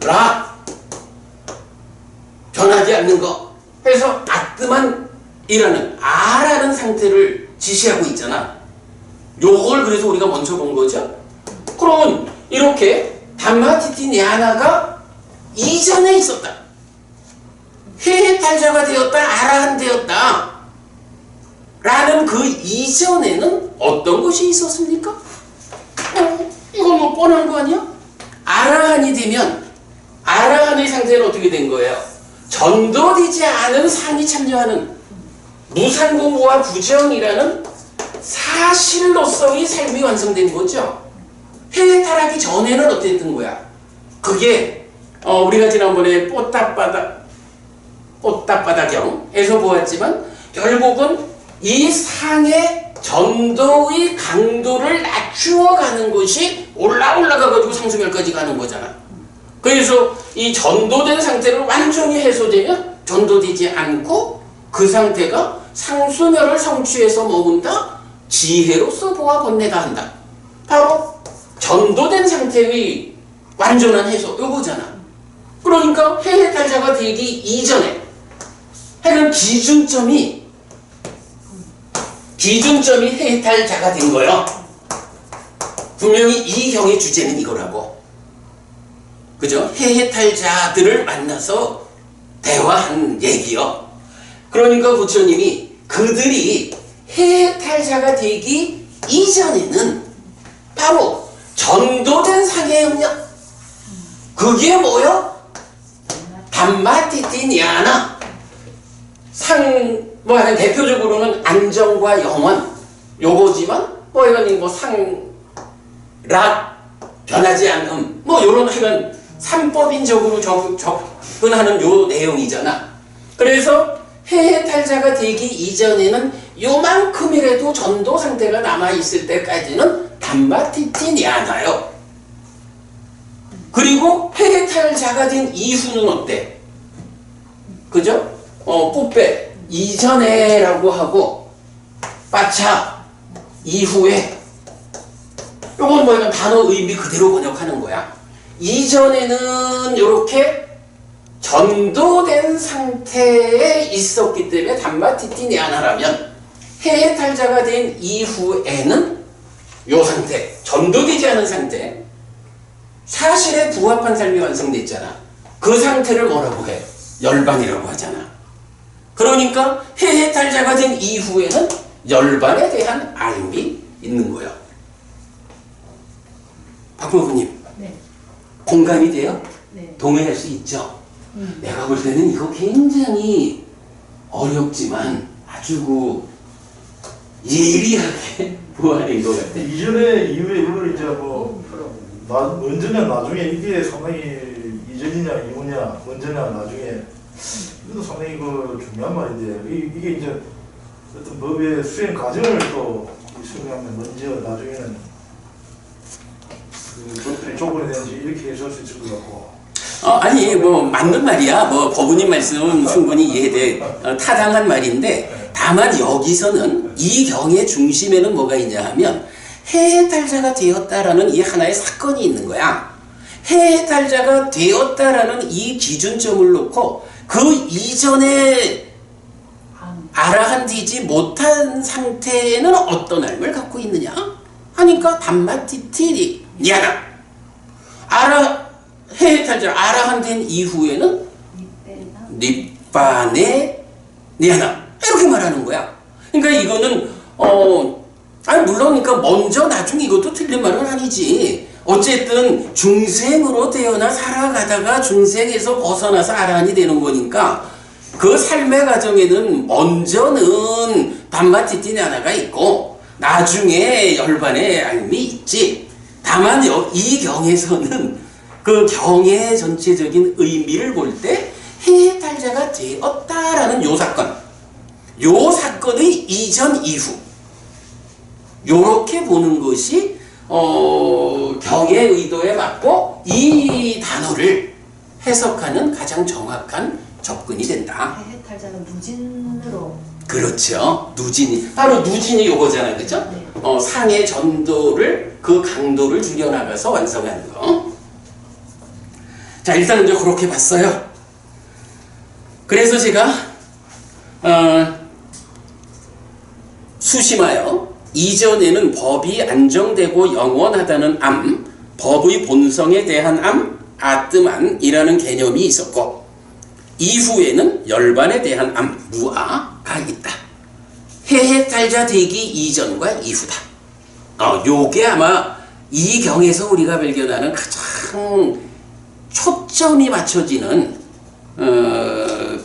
라 변하지 않는 거 해서 아뜨만이라는 아라는 상태를 지시하고 있잖아. 요걸 그래서 우리가 먼저 본 거죠. 그러면 이렇게 담마티티냐나가 이전에 있었다. 해해탈자가 되었다, 아라한 되었다 라는 그 이전에는 어떤 것이 있었습니까? 이건 뻔한 거 아니야? 아라한이 되면 아라한의 상태는 어떻게 된 거예요? 전도되지 않은 상이 참여하는 무상고무와 부정이라는 사실로서의 삶이 완성된 거죠. 해탈하기 전에는 어땠던 거야? 그게 우리가 지난번에 뽀따바다경에서 보았지만 결국은 이 상의 전도의 강도를 낮추어가는 것이 올라가가지고 상수멸까지 가는 거잖아. 그래서 이 전도된 상태를 완전히 해소되면 전도되지 않고 그 상태가 상수멸을 성취해서 머문다. 지혜로서 보아 번뇌다 한다. 바로 전도된 상태의 완전한 해소 요거잖아. 그러니까 해해탈자가 되기 이전에 해는 기준점이 해해탈자가 된 거예요. 분명히 이 경의 주제는 이거라고. 그죠? 해해탈자들을 만나서 대화한 얘기요. 그러니까 부처님이 그들이 해해탈자가 되기 이전에는 바로 전도된 상의 영역, 그게 뭐요? 담마티티니아나. 대표적으로는 안정과 영원 요거지만 이건 상락 변하지 않음 요런 하여간 삼법인적으로 접근하는 요 내용이잖아. 그래서 해해탈자가 되기 이전에는 요만큼이라도 전도 상태가 남아있을 때까지는 담마티티니아나요. 그리고 해해탈자가 된 이후는 어때? 그죠? 뿌빼 이전에라고 하고 빠차 이후에 요건 이건 단어 의미 그대로 번역하는 거야. 이전에는 요렇게 전도된 상태에 있었기 때문에 담마티티니아나라면 해해탈자가 된 이후에는 요 상태, 전도되지 않은 상태, 사실에 부합한 삶이 완성됐잖아. 그 상태를 뭐라고 해? 열반이라고 하잖아. 그러니까 해해탈자가 된 이후에는 열반에 대한 알미 있는 거예요. 박모부님, 네. 공감이 돼요? 네. 동의할 수 있죠? 내가 볼 때는 이거 굉장히 어렵지만 아주 예리하게 보아낸 것 같아. 이전에 이후에 이걸 이제 먼저냐 나중에 이게 상당히 이전이냐 이후냐 먼저냐 나중에 이것도 상당히 중요한 말인데 이게 이제 어떤 법의 수행 과정을 또 설명하면 먼저 나중에는 그 법들이 조건이 되는지 이렇게 해석할 수 있을 것 같고. 아니 맞는 말이야. 법원님 말씀은 충분히 이해돼. 타당한 말인데 다만 여기서는 이 경의 중심에는 뭐가 있냐 하면 해해탈자가 되었다라는 이 하나의 사건이 있는 거야. 해해탈자가 되었다라는 이 기준점을 놓고 그 이전에 아라한되지 못한 상태에는 어떤 삶을 갖고 있느냐 하니까 담마티티니아나. 해해탈자 아라한된 이후에는 닙바네 니아나 이렇게 말하는 거야. 그러니까 이거는 물론 그러니까 먼저 나중에 이것도 틀린 말은 아니지. 어쨌든 중생으로 태어나 살아가다가 중생에서 벗어나서 아라한이 되는 거니까 그 삶의 과정에는 먼저는 담마티티니아나가 있고 나중에 열반의 알미 있지. 다만 이 경에서는 그 경의 전체적인 의미를 볼 때 해해탈자가 되었다라는 요 사건의 이전 이후 요렇게 보는 것이 경의 의도에 맞고 이 단어를 해석하는 가장 정확한 접근이 된다. 해해탈자는 누진으로. 그렇죠. 누진이 바로 누진이 요거잖아요. 그죠? 네. 상의 전도를 그 강도를 줄여나가서 완성하는 거. 자, 일단 이제 그렇게 봤어요. 그래서 제가 수심하여 이전에는 법이 안정되고 영원하다는 암, 법의 본성에 대한 암, 아뜨만이라는 개념이 있었고 이후에는 열반에 대한 암, 무아가 있다. 해해탈자 되기 이전과 이후다. 요게 아마 이 경에서 우리가 발견하는 가장 초점이 맞춰지는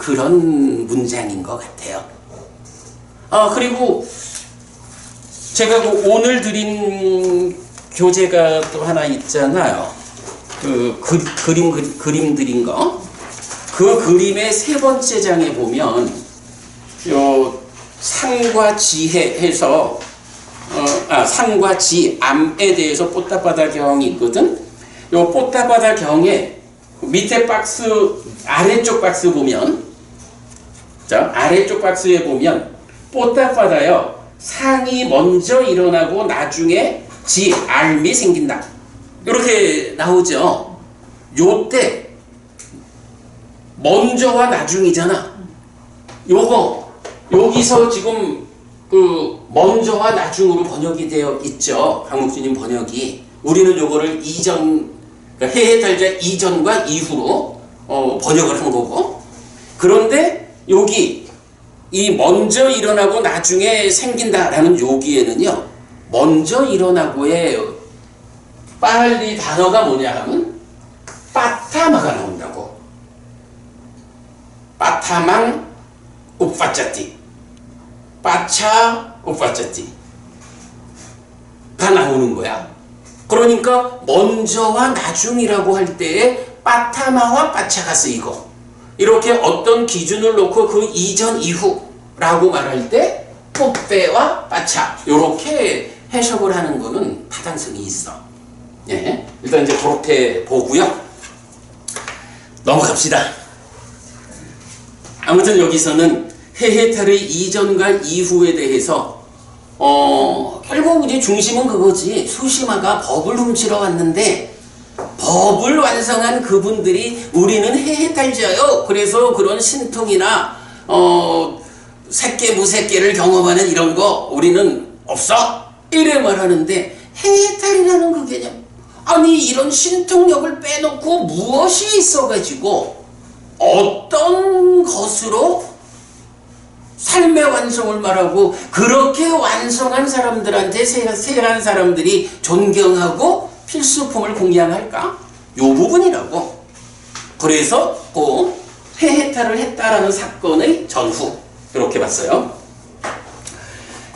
그런 문장인 것 같아요. 그리고 제가 그 오늘 드린 교재가 또 하나 있잖아요. 그림 드린 거. 그 그림의 세 번째 장에 보면 요 상과 지혜 해서 상과 지, 암에 대해서 뽀따바다 경이 있거든. 요 뽀따바다 경에 밑에 박스 아래쪽 박스 보면 아래쪽 박스에 보면 뽀따바다요 상이 먼저 일어나고 나중에 지, 알미 생긴다 이렇게 나오죠. 요때 먼저와 나중이잖아. 요거 여기서 지금 그 먼저와 나중으로 번역이 되어 있죠. 강목주님 번역이. 우리는 요거를 그러니까 해해달자 이전과 이후로 번역을 한 거고. 그런데 여기 이 먼저 일어나고 나중에 생긴다라는 여기에는요. 먼저 일어나고의 빨리 단어가 뭐냐 하면 빠타마가 나온다고. 빠타망 우파짜띠 빠차 우파짜띠 다 나오는 거야. 그러니까 먼저와 나중이라고 할 때에 빠타마와 빠차가 쓰이고 이렇게 어떤 기준을 놓고 그 이전 이후라고 말할 때 뽀빼와 빠차 이렇게 해석을 하는 거는 타당성이 있어. 예, 일단 이제 그렇게 보고요. 넘어갑시다. 아무튼 여기서는 해해탈의 이전과 이후에 대해서 결국 이제 중심은 그거지. 수시마가 법을 훔치러 왔는데 법을 완성한 그분들이 우리는 해해탈자요. 그래서 그런 신통이나 새끼 무새끼를 경험하는 이런 거 우리는 없어. 이래 말하는데 해해탈이라는 그 개념. 아니 이런 신통력을 빼놓고 무엇이 있어가지고 어떤 것으로 삶의 완성을 말하고 그렇게 완성한 사람들한테 세한 사람들이 존경하고 필수품을 공양할까? 요 부분이라고. 그래서 그 해해탈을 했다라는 사건의 전후 이렇게 봤어요.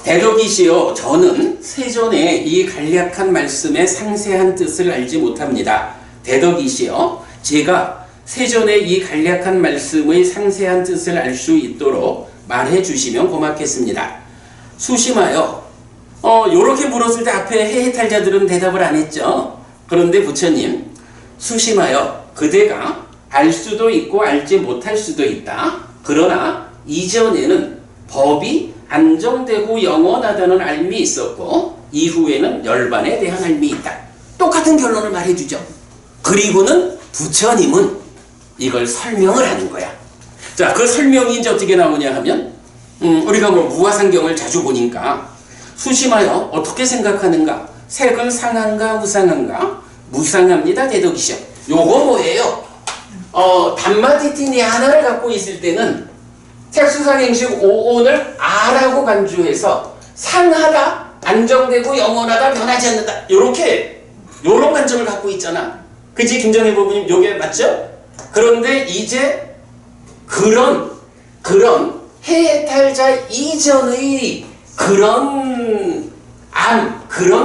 대덕이시여 저는 세존의 이 간략한 말씀의 상세한 뜻을 알지 못합니다. 대덕이시여 제가 세존의 이 간략한 말씀의 상세한 뜻을 알 수 있도록 말해 주시면 고맙겠습니다. 수심하여 요렇게 물었을 때 앞에 해해탈자들은 대답을 안 했죠. 그런데 부처님 수심하여 그대가 알 수도 있고 알지 못할 수도 있다. 그러나 이전에는 법이 안정되고 영원하다는 알미 있었고 이후에는 열반에 대한 알미 있다. 똑같은 결론을 말해주죠. 그리고는 부처님은 이걸 설명을 하는 거야. 자, 그 설명이 이제 어떻게 나오냐 하면 우리가 뭐 무화상경을 자주 보니까 수심하여 어떻게 생각하는가? 색은 상한가 무상한가? 무상합니다. 대덕이시여. 요거 뭐예요? 단마디티니 하나를 갖고 있을 때는 색수상행식 5온을 아라고 간주해서 상하다, 안정되고 영원하다, 변하지 않는다. 요런 관점을 갖고 있잖아. 그치 김정혜 부부님 요게 맞죠? 그런데 이제 그런 해탈자 이전의 그런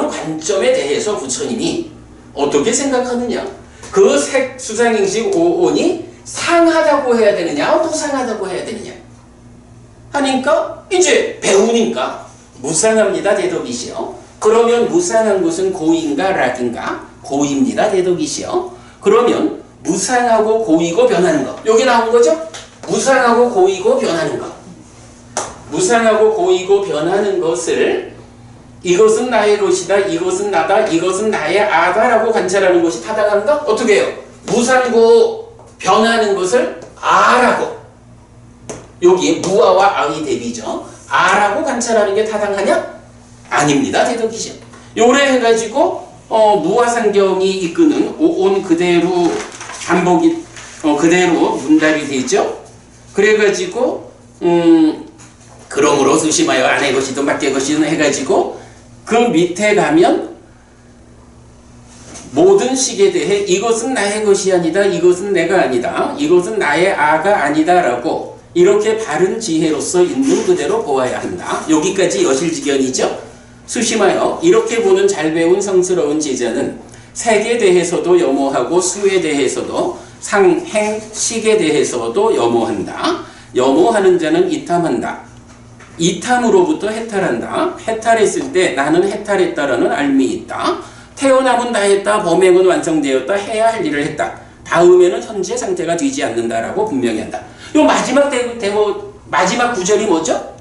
관점에 대해서 부처님이 어떻게 생각하느냐? 그 색수상행식 5온이 상하다고 해야 되느냐, 무상하다고 해야 되느냐? 하니까 이제 배우니까 무상합니다. 대덕이시여. 그러면 무상한 것은 고인가 락인가? 고입니다. 대덕이시여. 그러면 무상하고 고이고 변하는 것. 여기 나온 거죠? 무상하고 고이고 변하는 것. 무상하고 고이고 변하는 것을 이것은 나의 것이다, 이것은 나다, 이것은 나의 아다라고 관찰하는 것이 타당한가? 어떻게 해요? 무상고 변하는 것을 아라고, 여기 무아와 아의 대비죠. 아라고 관찰하는 게 타당하냐? 아닙니다. 대덕이시여. 요래 해가지고 무아상경이 이끄는 온 그대로 반복이 그대로 문답이 되죠. 그래가지고 그러므로 수심하여 아내 것이든 밖의 것이든 해가지고 그 밑에 가면 모든 식에 대해 이것은 나의 것이 아니다, 이것은 내가 아니다, 이것은 나의 아가 아니다 라고 이렇게 바른 지혜로서 있는 그대로 보아야 한다. 여기까지 여실직연이죠. 수심하여 이렇게 보는 잘 배운 성스러운 제자는 색에 대해서도 염오하고 수에 대해서도 상행, 식에 대해서도 염오한다. 염오하는 자는 이탐한다. 이탐으로부터 해탈한다. 해탈했을 때 나는 해탈했다라는 알미 있다. 태어남은 다 했다. 범행은 완성되었다. 해야 할 일을 했다. 다음에는 현재 상태가 되지 않는다라고 분명히 한다. 요 마지막 구절이 뭐죠?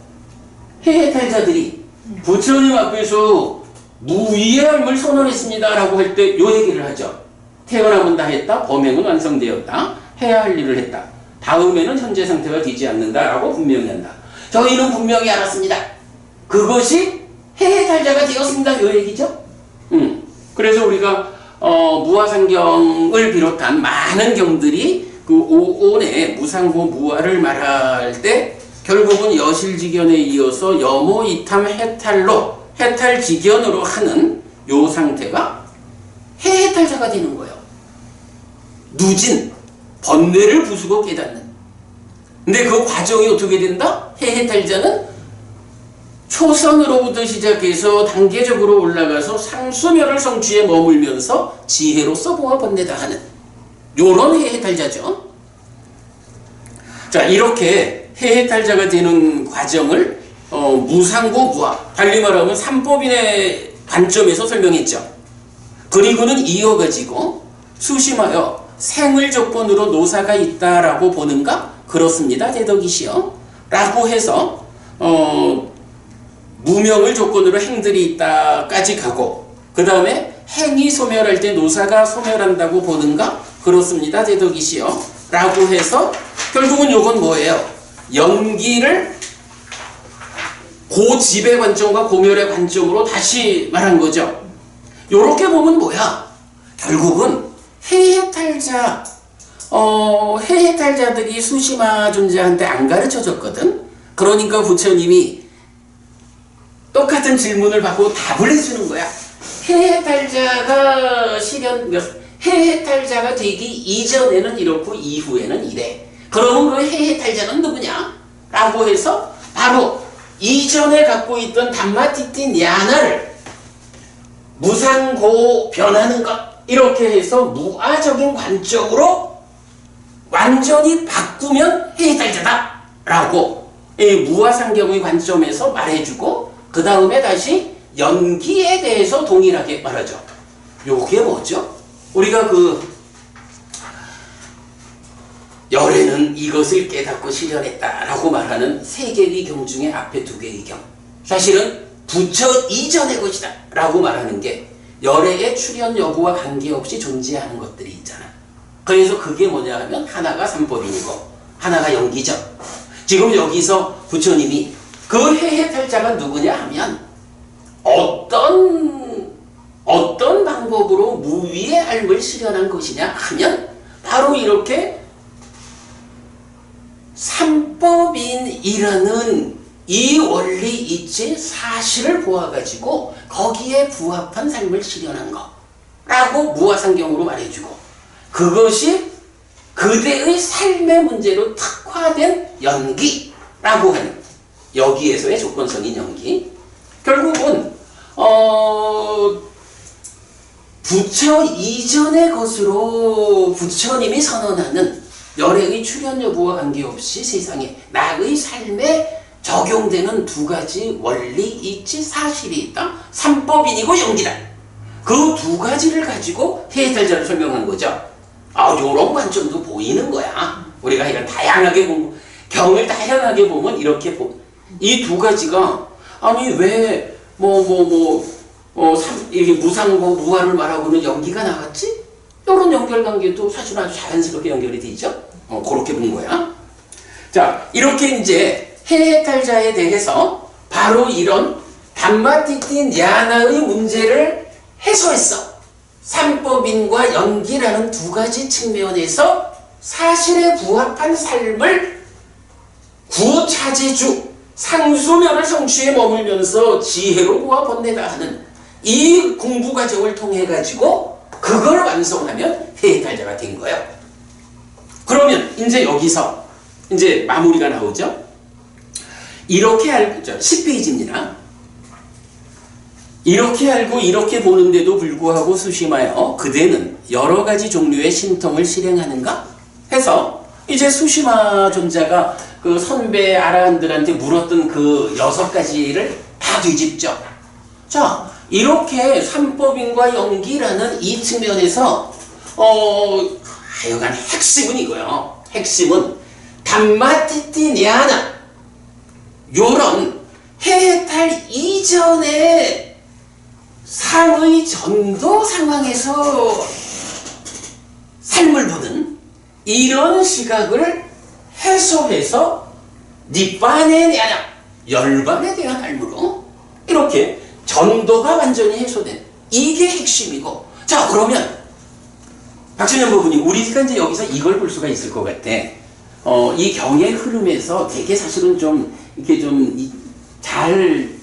해해탈자들이 부처님 앞에서 무위의 삶을 선언했습니다 라고 할 때 요 얘기를 하죠. 태어남은 다 했다. 범행은 완성되었다. 해야 할 일을 했다. 다음에는 현재 상태가 되지 않는다 라고 분명히 한다. 저희는 분명히 알았습니다. 그것이 해해탈자가 되었습니다. 요 얘기죠. 그래서 우리가 무화상경을 비롯한 많은 경들이 그 오온의 무상고 무화를 말할 때 결국은 여실직연에 이어서 염오 이탐 해탈로 해탈직연으로 하는 요 상태가 해해탈자가 되는 거예요. 누진 번뇌를 부수고 깨닫는. 근데 그 과정이 어떻게 된다? 해해탈자는 초선으로부터 시작해서 단계적으로 올라가서 상수멸을 성취에 머물면서 지혜로서 보아 번뇌다 하는 요런 해해탈자죠. 자, 이렇게 해해탈자가 되는 과정을 무상고 무아, 달리 말하면 삼법인의 관점에서 설명했죠. 그리고는 이어가지고 수심하여 생을 조건으로 노사가 있다라고 보는가? 그렇습니다. 대덕이시여 라고 해서 무명을 조건으로 행들이 있다까지 가고 그 다음에 행이 소멸할 때 노사가 소멸한다고 보는가? 그렇습니다. 대덕이시여 라고 해서 결국은 요건 뭐예요? 연기를 고집의 관점과 고멸의 관점으로 다시 말한 거죠. 요렇게 보면 뭐야? 결국은 해해탈자들이 수심화 존재한테 안 가르쳐줬거든. 그러니까 부처님이 똑같은 질문을 받고 답을 해주는 거야. 해해탈자가 되기 이전에는 이렇고 이후에는 이래. 그러면 그 해해탈자는 누구냐? 라고 해서 바로 이전에 갖고 있던 담마티티 냐나를 무상고 변하는 것 이렇게 해서 무아적인 관점으로 완전히 바꾸면 해해탈자다 라고 무아상경의 관점에서 말해주고 그 다음에 다시 연기에 대해서 동일하게 말하죠. 요게 뭐죠? 우리가 열애는 이것을 깨닫고 실현했다라고 말하는 세 개의 경 중에 앞에 두 개의 경. 사실은 부처 이전의 것이다 라고 말하는 게 열애의 출현 여부와 관계없이 존재하는 것들이 있잖아. 그래서 그게 뭐냐 하면 하나가 삼법인이고 하나가 연기죠. 지금 여기서 부처님이 그 해해탈자가 누구냐 하면 어떤 방법으로 무위의 삶을 실현한 것이냐 하면 바로 이렇게 삼법인이라는 이 원리 이치 사실을 보아가지고 거기에 부합한 삶을 실현한 거라고 무아상경으로 말해주고 그것이 그대의 삶의 문제로 특화된 연기라고 하는 여기에서의 조건성인 연기. 결국은 부처 이전의 것으로 부처님이 선언하는 열애의 출현 여부와 관계없이 세상에 나의 삶에 적용되는 두 가지 원리, 이치, 사실이 있다. 삼법인이고 연기다. 그 두 가지를 가지고 해해탈자를 설명한 거죠. 요런 관점도 보이는 거야. 우리가 이런 다양하게 보면, 경을 다양하게 보면 이렇게 이 두 가지가 아니 왜 이렇게 무상고 무아를 말하고는 연기가 나왔지? 이런 연결관계도 사실은 아주 자연스럽게 연결이 되죠. 그렇게 본 거야. 자, 이렇게 이제 해해탈자에 대해서 바로 이런 담마티티 냐나의 문제를 해소했어. 삼법인과 연기라는 두 가지 측면에서 사실에 부합한 삶을 구차제주 상수면을 성취에 머물면서 지혜로 보아 번뇌다 하는 이 공부 과정을 통해 가지고 그걸 완성하면 해해탈자가 된 거예요. 그러면 이제 여기서 이제 마무리가 나오죠. 이렇게 알고, 10페이지입니다. 이렇게 알고 이렇게 보는데도 불구하고 수시마여 그대는 여러 가지 종류의 신통을 실행하는가? 해서 이제 수시마 존자가 그 선배 아라한들한테 물었던 그 6가지를 다 뒤집죠. 자, 이렇게 삼법인과 연기라는 이 측면에서 하여간 핵심은 이거요. 핵심은 담마티티냐나 요런 해탈 이전의 상의 전도 상황에서 삶을 보는 이런 시각을 해소해서 니빠네 냐나 열반에 대한 삶으로 이렇게 전도가 완전히 해소된 이게 핵심이고. 자, 그러면 박진영 부부님, 우리가 이제 여기서 이걸 볼 수가 있을 것 같아. 이 경의 흐름에서 되게 사실은 좀 이렇게 좀 잘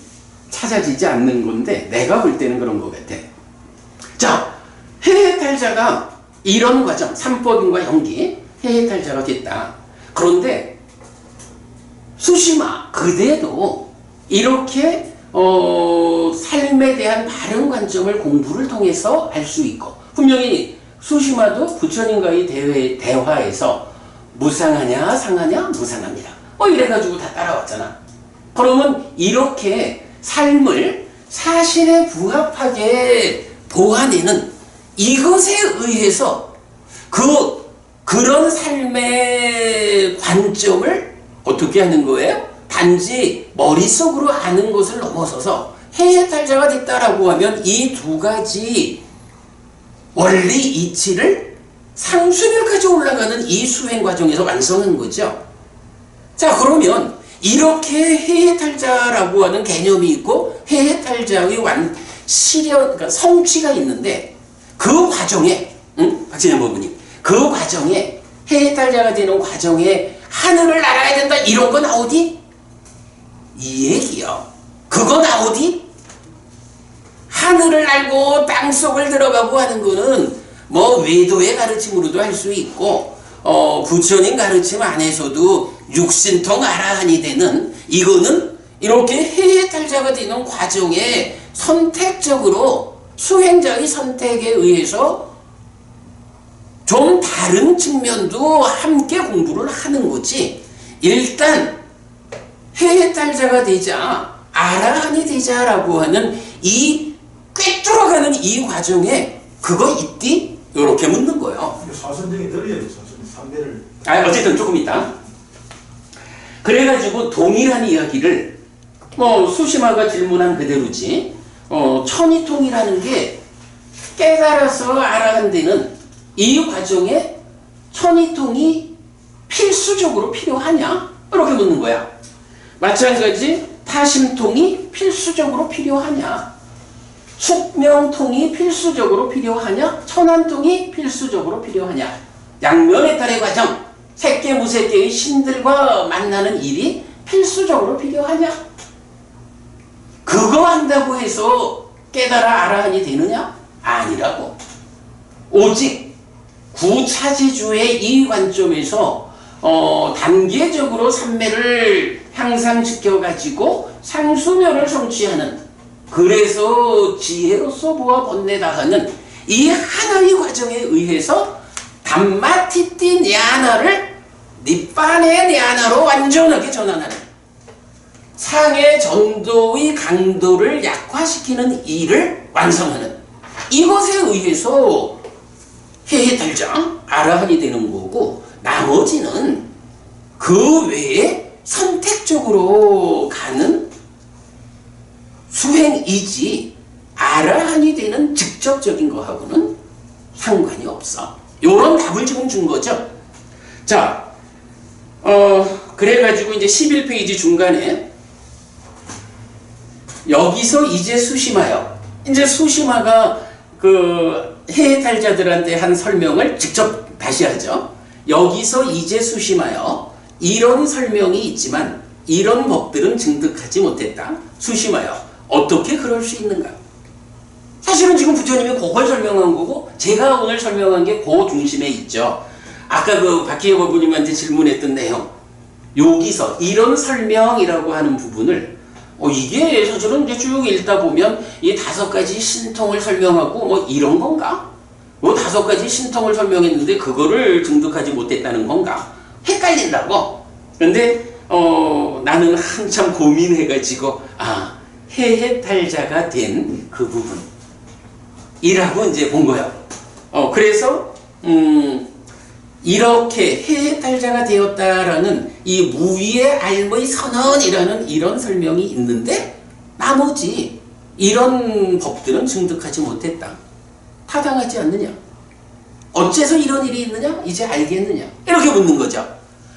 찾아지지 않는 건데 내가 볼 때는 그런 것 같아. 자, 해해탈자가 이런 과정, 삼법인과 연기, 해해탈자가 됐다. 그런데 수시마 그대도 이렇게 삶에 대한 바른 관점을 공부를 통해서 알 수 있고, 분명히 수시마도 부처님과의 대화에서 무상하냐 상하냐 무상합니다. 이래가지고 다 따라왔잖아. 그러면 이렇게 삶을 사실에 부합하게 보완해는 이것에 의해서 그런 삶의 관점을 어떻게 하는 거예요? 단지 머릿속으로 아는 것을 넘어서서 해해탈자가 됐다라고 하면 이 2가지 원리 이치를 상수별까지 올라가는 이 수행 과정에서 완성한 거죠. 자, 그러면 이렇게 해해탈자라고 하는 개념이 있고 해해탈자의 그러니까 성취가 있는데 그 과정에, 박진영 부부님, 그 과정에 해해탈자가 되는 과정에 하늘을 날아야 된다 이런 건 어디? 이 얘기요. 그건 어디? 하늘을 날고 땅속을 들어가고 하는 거는 뭐 외도의 가르침으로도 할 수 있고 부처님 가르침 안에서도 육신통 아라한이 되는 이거는 이렇게 해해탈자가 되는 과정에 선택적으로 수행자의 선택에 의해서 좀 다른 측면도 함께 공부를 하는 거지. 일단 해해탈자가 되자 아라한이 되자라고 하는 이 꿰뚫어가는 이 과정에 그거 있디? 이렇게 묻는 거예요. 사선정이 들어야죠. 사선정 3배를. 어쨌든 조금 있다. 그래가지고 동일한 이야기를 수시마가 질문한 그대로지. 천이통이라는 게 깨달아서 아라한 데는 이 과정에 천이통이 필수적으로 필요하냐? 이렇게 묻는 거야. 마찬가지 타심통이 필수적으로 필요하냐? 숙명통이 필수적으로 필요하냐? 천안통이 필수적으로 필요하냐? 양면해탈의 과정, 색계 무색계의 신들과 만나는 일이 필수적으로 필요하냐? 그거 한다고 해서 깨달아 아라한이 되느냐? 아니라고. 오직 구차지주의 이 관점에서 단계적으로 삼매를 향상시켜가지고 상수멸을 성취하는, 그래서 지혜로서 보아 번뇌다하는 이 하나의 과정에 의해서 담마티티 냐나를 니빠네 냐나로 완전하게 전환하는, 상의 전도의 강도를 약화시키는 일을 완성하는, 이것에 의해서 해해탈자 아라한이 되는 거고, 나머지는 그 외에 선택적으로 가는 수행이지 아라한이 되는 직접적인 거하고는 상관이 없어. 요런 답을 지금 준 거죠. 자, 그래가지고 이제 11페이지 중간에 여기서 이제 수시마요. 이제 수시마가 그 해해탈자들한테 한 설명을 직접 다시 하죠. 여기서 이제 수시마요. 이런 설명이 있지만 이런 법들은 증득하지 못했다. 수시마요. 어떻게 그럴 수 있는가? 사실은 지금 부처님이 그걸 설명한 거고 제가 오늘 설명한 게 그 중심에 있죠. 아까 그 박희영 부부님한테 질문했던 내용. 여기서 이런 설명이라고 하는 부분을 이게 사실은 이제 쭉 읽다 보면 이 5가지 신통을 설명하고 뭐 이런 건가? 뭐 5가지 신통을 설명했는데 그거를 증득하지 못했다는 건가? 헷갈린다고. 근데 나는 한참 고민해가지고 해해탈자가 된 그 부분이라고 이제 본 거예요. 그래서 이렇게 해해탈자가 되었다라는 이 무위의 알의 선언이라는 이런 설명이 있는데 나머지 이런 법들은 증득하지 못했다. 타당하지 않느냐? 어째서 이런 일이 있느냐? 이제 알겠느냐? 이렇게 묻는 거죠.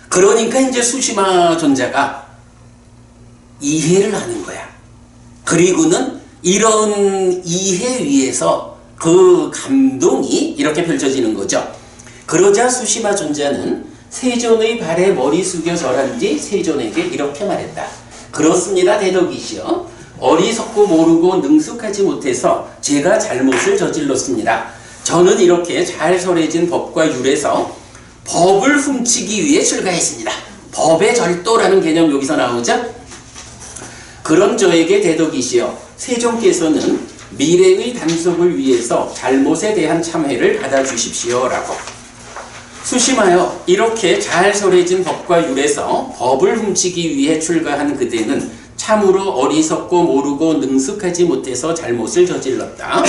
그러니까 이제 수시마 존자가 이해를 하는 거야. 그리고는 이런 이해 위에서 그 감동이 이렇게 펼쳐지는 거죠. 그러자 수시마 존자는 세존의 발에 머리 숙여 절한 뒤 세존에게 이렇게 말했다. 그렇습니다, 대덕이시여. 어리석고 모르고 능숙하지 못해서 제가 잘못을 저질렀습니다. 저는 이렇게 잘 설해진 법과 율에서 법을 훔치기 위해 출가했습니다. 법의 절도라는 개념 여기서 나오죠. 그런 저에게 대덕이시여, 세존께서는 미래의 단속을 위해서 잘못에 대한 참회를 받아주십시오라고. 수심하여 이렇게 잘 설해진 법과 율에서 법을 훔치기 위해 출가한 그대는 참으로 어리석고 모르고 능숙하지 못해서 잘못을 저질렀다.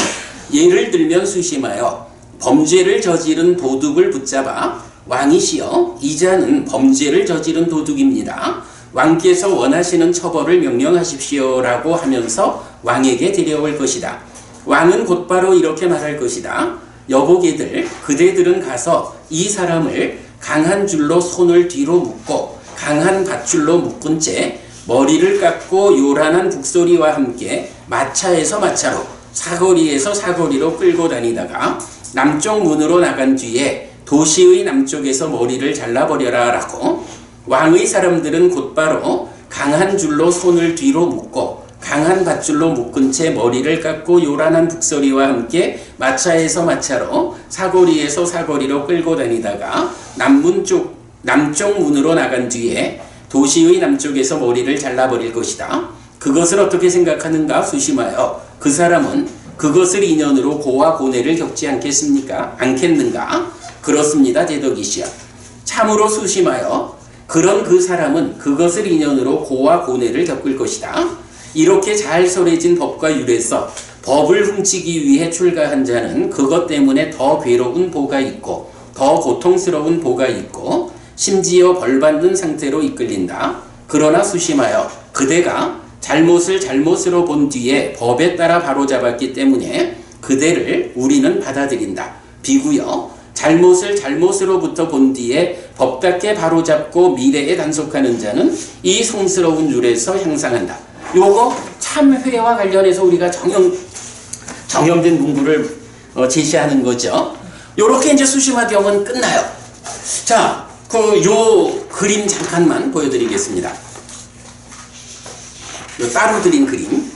예를 들면 수심하여 범죄를 저지른 도둑을 붙잡아 왕이시여, 이자는 범죄를 저지른 도둑입니다. 왕께서 원하시는 처벌을 명령하십시오라고 하면서 왕에게 데려올 것이다. 왕은 곧바로 이렇게 말할 것이다. 여보게들, 그대들은 가서 이 사람을 강한 줄로 손을 뒤로 묶고 강한 밧줄로 묶은 채 머리를 깎고 요란한 북소리와 함께 마차에서 마차로, 사거리에서 사거리로 끌고 다니다가 남쪽 문으로 나간 뒤에 도시의 남쪽에서 머리를 잘라버려라 라고. 왕의 사람들은 곧바로 강한 줄로 손을 뒤로 묶고 강한 밧줄로 묶은 채 머리를 깎고 요란한 북소리와 함께 마차에서 마차로, 사거리에서 사거리로 끌고 다니다가 남쪽 문으로 나간 뒤에 도시의 남쪽에서 머리를 잘라버릴 것이다. 그것을 어떻게 생각하는가 수심하여 그 사람은 그것을 인연으로 고와 고뇌를 겪지 않겠는가? 그렇습니다, 대덕이시여. 참으로 수심하여 그런 그 사람은 그것을 인연으로 고와 고뇌를 겪을 것이다. 이렇게 잘 설해진 법과 율에서 법을 훔치기 위해 출가한 자는 그것 때문에 더 괴로운 보가 있고 더 고통스러운 보가 있고 심지어 벌받는 상태로 이끌린다. 그러나 수심하여 그대가 잘못을 잘못으로 본 뒤에 법에 따라 바로잡았기 때문에 그대를 우리는 받아들인다. 비구여, 잘못을 잘못으로부터 본 뒤에 법답게 바로잡고 미래에 단속하는 자는 이 성스러운 율에서 향상한다. 요거 참회와 관련해서 우리가 정형된 문구를 제시하는 거죠. 요렇게 이제 수심화경은 끝나요. 자, 요 그림 잠깐만 보여드리겠습니다. 요 따로 드린 그림.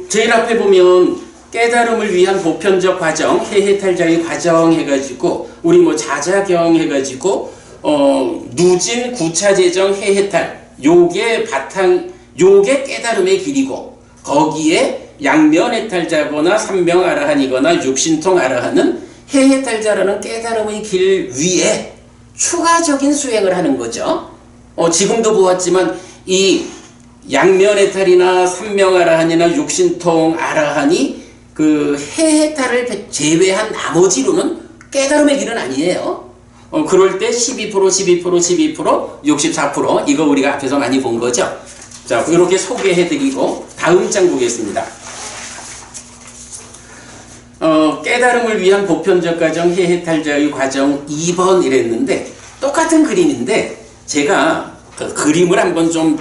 제일 앞에 보면 깨달음을 위한 보편적 과정, 해해탈자의 과정 해가지고 우리 뭐 자자경 해가지고 누진 구차재정 해해탈 요게 바탕, 요게 깨달음의 길이고 거기에 양면해탈자거나 삼명아라한이거나 육신통 아라한은 해해탈자라는 깨달음의 길 위에 추가적인 수행을 하는 거죠. 지금도 보았지만 이 양면해탈이나 삼명아라한이나 육신통 아라한이 그 해해탈을 제외한 나머지로는 깨달음의 길은 아니에요. 그럴 때 12%, 64% 이거 우리가 앞에서 많이 본 거죠. 자, 이렇게 소개해드리고 다음 장 보겠습니다. 깨달음을 위한 보편적 과정, 해해탈자의 과정 2번 이랬는데 똑같은 그림인데 제가 그 그림을 한번 좀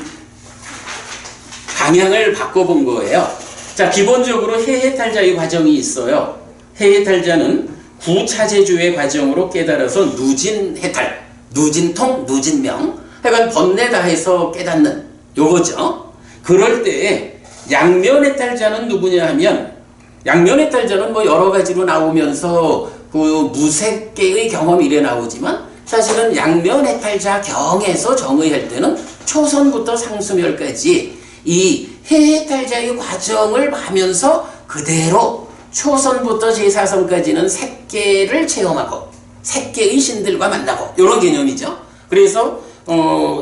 방향을 바꿔본 거예요. 자, 기본적으로 해해탈자의 과정이 있어요. 해해탈자는 구차제주의 과정으로 깨달아서 누진해탈, 누진통, 누진명, 하여간 번뇌다 해서 깨닫는 요거죠. 그럴 때 양면해탈자는 누구냐 하면 양면해탈자는 뭐 여러 가지로 나오면서 그 무색계의 경험이 이래 나오지만 사실은 양면 해탈자 경에서 정의할 때는 초선부터 상수멸까지 이 해해탈자의 과정을 하면서 그대로 초선부터 제4선까지는 색계를 체험하고 색계의 신들과 만나고 이런 개념이죠. 그래서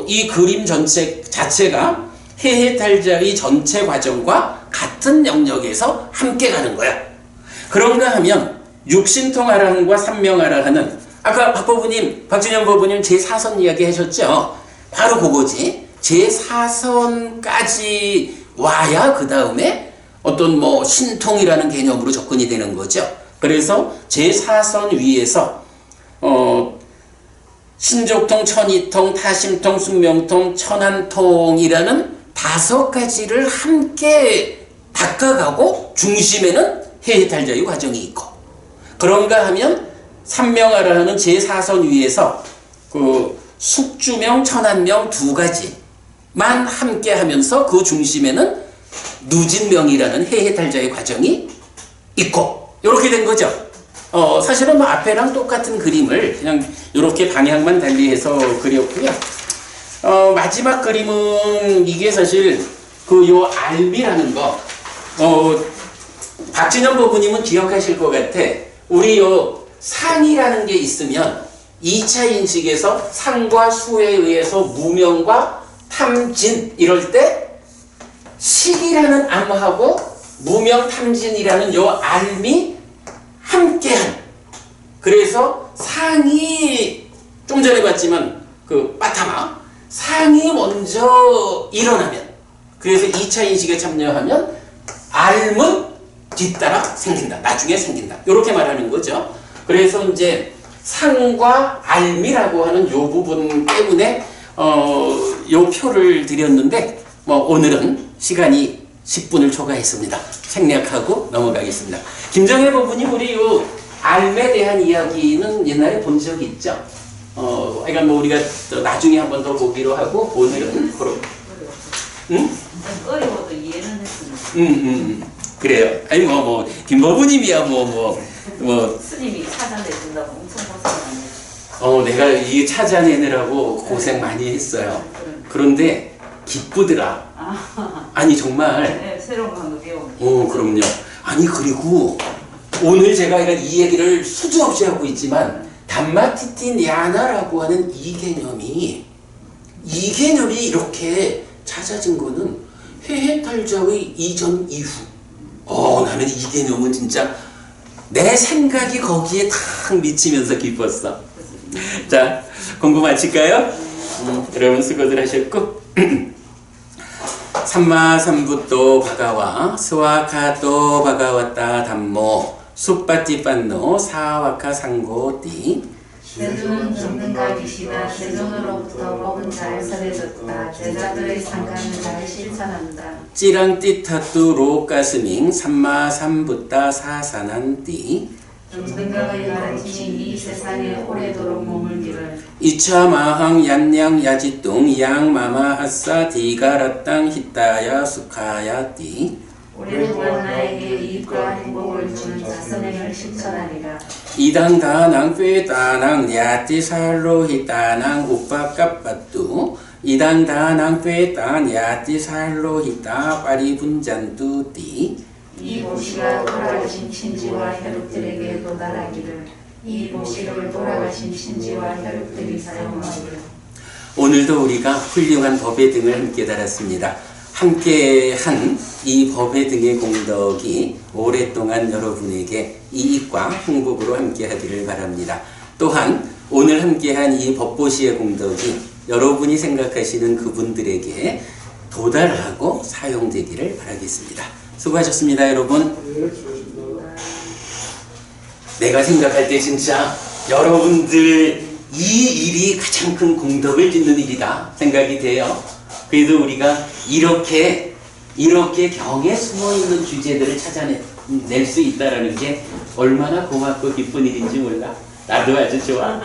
이 그림 전체 자체가 해해탈자의 전체 과정과 같은 영역에서 함께 가는 거야. 그런가 하면 육신통아라한과 삼명아라한은 아까 박법부님, 박준현 법부님 제4선 이야기 하셨죠? 바로 그거지. 제4선까지 와야 그 다음에 어떤 뭐 신통이라는 개념으로 접근이 되는 거죠. 그래서 제4선 위에서 신족통, 천이통, 타심통, 숙명통, 천안통이라는 5가지를 함께 닦아가고 중심에는 해해탈자의 과정이 있고, 그런가 하면 삼명아라는 제4선 위에서 그 숙주명, 천안명 2가지만 함께 하면서 그 중심에는 누진명이라는 해해탈자의 과정이 있고, 이렇게 된 거죠. 사실은 뭐 앞에랑 똑같은 그림을 그냥 이렇게 방향만 달리해서 그렸고요. 마지막 그림은 이게 사실 그 요 알미라는 거, 박진현 법부님은 기억하실 것 같아. 우리 요 상이라는 게 있으면 2차 인식에서 상과 수에 의해서 무명과 탐진 이럴 때 식이라는 암하고 무명 탐진이라는 요 알미 함께한, 그래서 상이 좀 전에 봤지만 그 빠타마 상이 먼저 일어나면, 그래서 2차 인식에 참여하면 알은 뒤따라 생긴다, 나중에 생긴다, 이렇게 말하는 거죠. 그래서 이제 상과 알미라고 하는 요 부분 때문에 요 표를 드렸는데 뭐 오늘은 시간이 10분을 초과했습니다. 생략하고 넘어가겠습니다. 김정혜 법부님, 우리 요 알에 대한 이야기는 옛날에 본 적이 있죠? 그러니까 뭐 우리가 또 나중에 한 번 더 보기로 하고 오늘은 그럼. 응? 어려워도 이해는 했습니다. 그래요. 아니 김 법부님이야 스님이 찾아내준다고 엄청 고생하네요. 내가 이게 찾아내느라고 고생 많이 했어요. 그런데 기쁘더라. 아니 정말. 네, 새로운 거 한거 배우고. 그럼요. 아니 그리고 오늘 제가 이 얘기를 수도 없이 하고 있지만 담마티틴 야나라고 하는 이 개념이 이렇게 찾아진 거는 해해탈자의 이전 이후. 나는 이 개념은 진짜 내 생각이 거기에 탁 미치면서 기뻤어. 자, 공부 마칠까요? 여러분 수고들 하셨고 삼마삼부또 바가와 스와카또 바가와따 담모 숫바띠빤노 사와카 상고띠. 제주는 전능가기시다. 제존으로부터 먹은 잘 설해졌다. 제자들의 상가는 잘 실천한다. 찌랑띠타뚜 로가스밍 삼마삼부따 사산한띠. 전능가의 가르치신 이 세상에 오래도록 머물기를. 이차마항 얀냥 야지뚱 양마마 아싸 디가라땅 히따야 수카야띠. 오래도록 나에게 이익과 행복을 주는 자선행을 실천하리라. 이당다낭 꾀다낭 야띠살로 히따낭 우빠까빠뚜. 이당다낭 꾀단 야띠살로 히따 빠리분잔뚜띠. 이 모시가 돌아가신 친지와 혈육들에게 도달하기를. 이 모시를 돌아가신 친지와 혈육들이 사용하기를. 오늘도 우리가 훌륭한 법의 등을 함께 달았습니다. 함께한 이 법의 등의 공덕이 오랫동안 여러분에게 이익과 행복으로 함께하기를 바랍니다. 또한 오늘 함께한 이 법보시의 공덕이 여러분이 생각하시는 그분들에게 도달하고 사용되기를 바라겠습니다. 수고하셨습니다, 여러분. 내가 생각할 때 진짜 여러분들 이 일이 가장 큰 공덕을 짓는 일이다 생각이 돼요. 그래도 우리가 이렇게 경에 숨어있는 주제들을 찾아낼 수 있다는 게 얼마나 고맙고 기쁜 일인지 몰라. 나도 아주 좋아.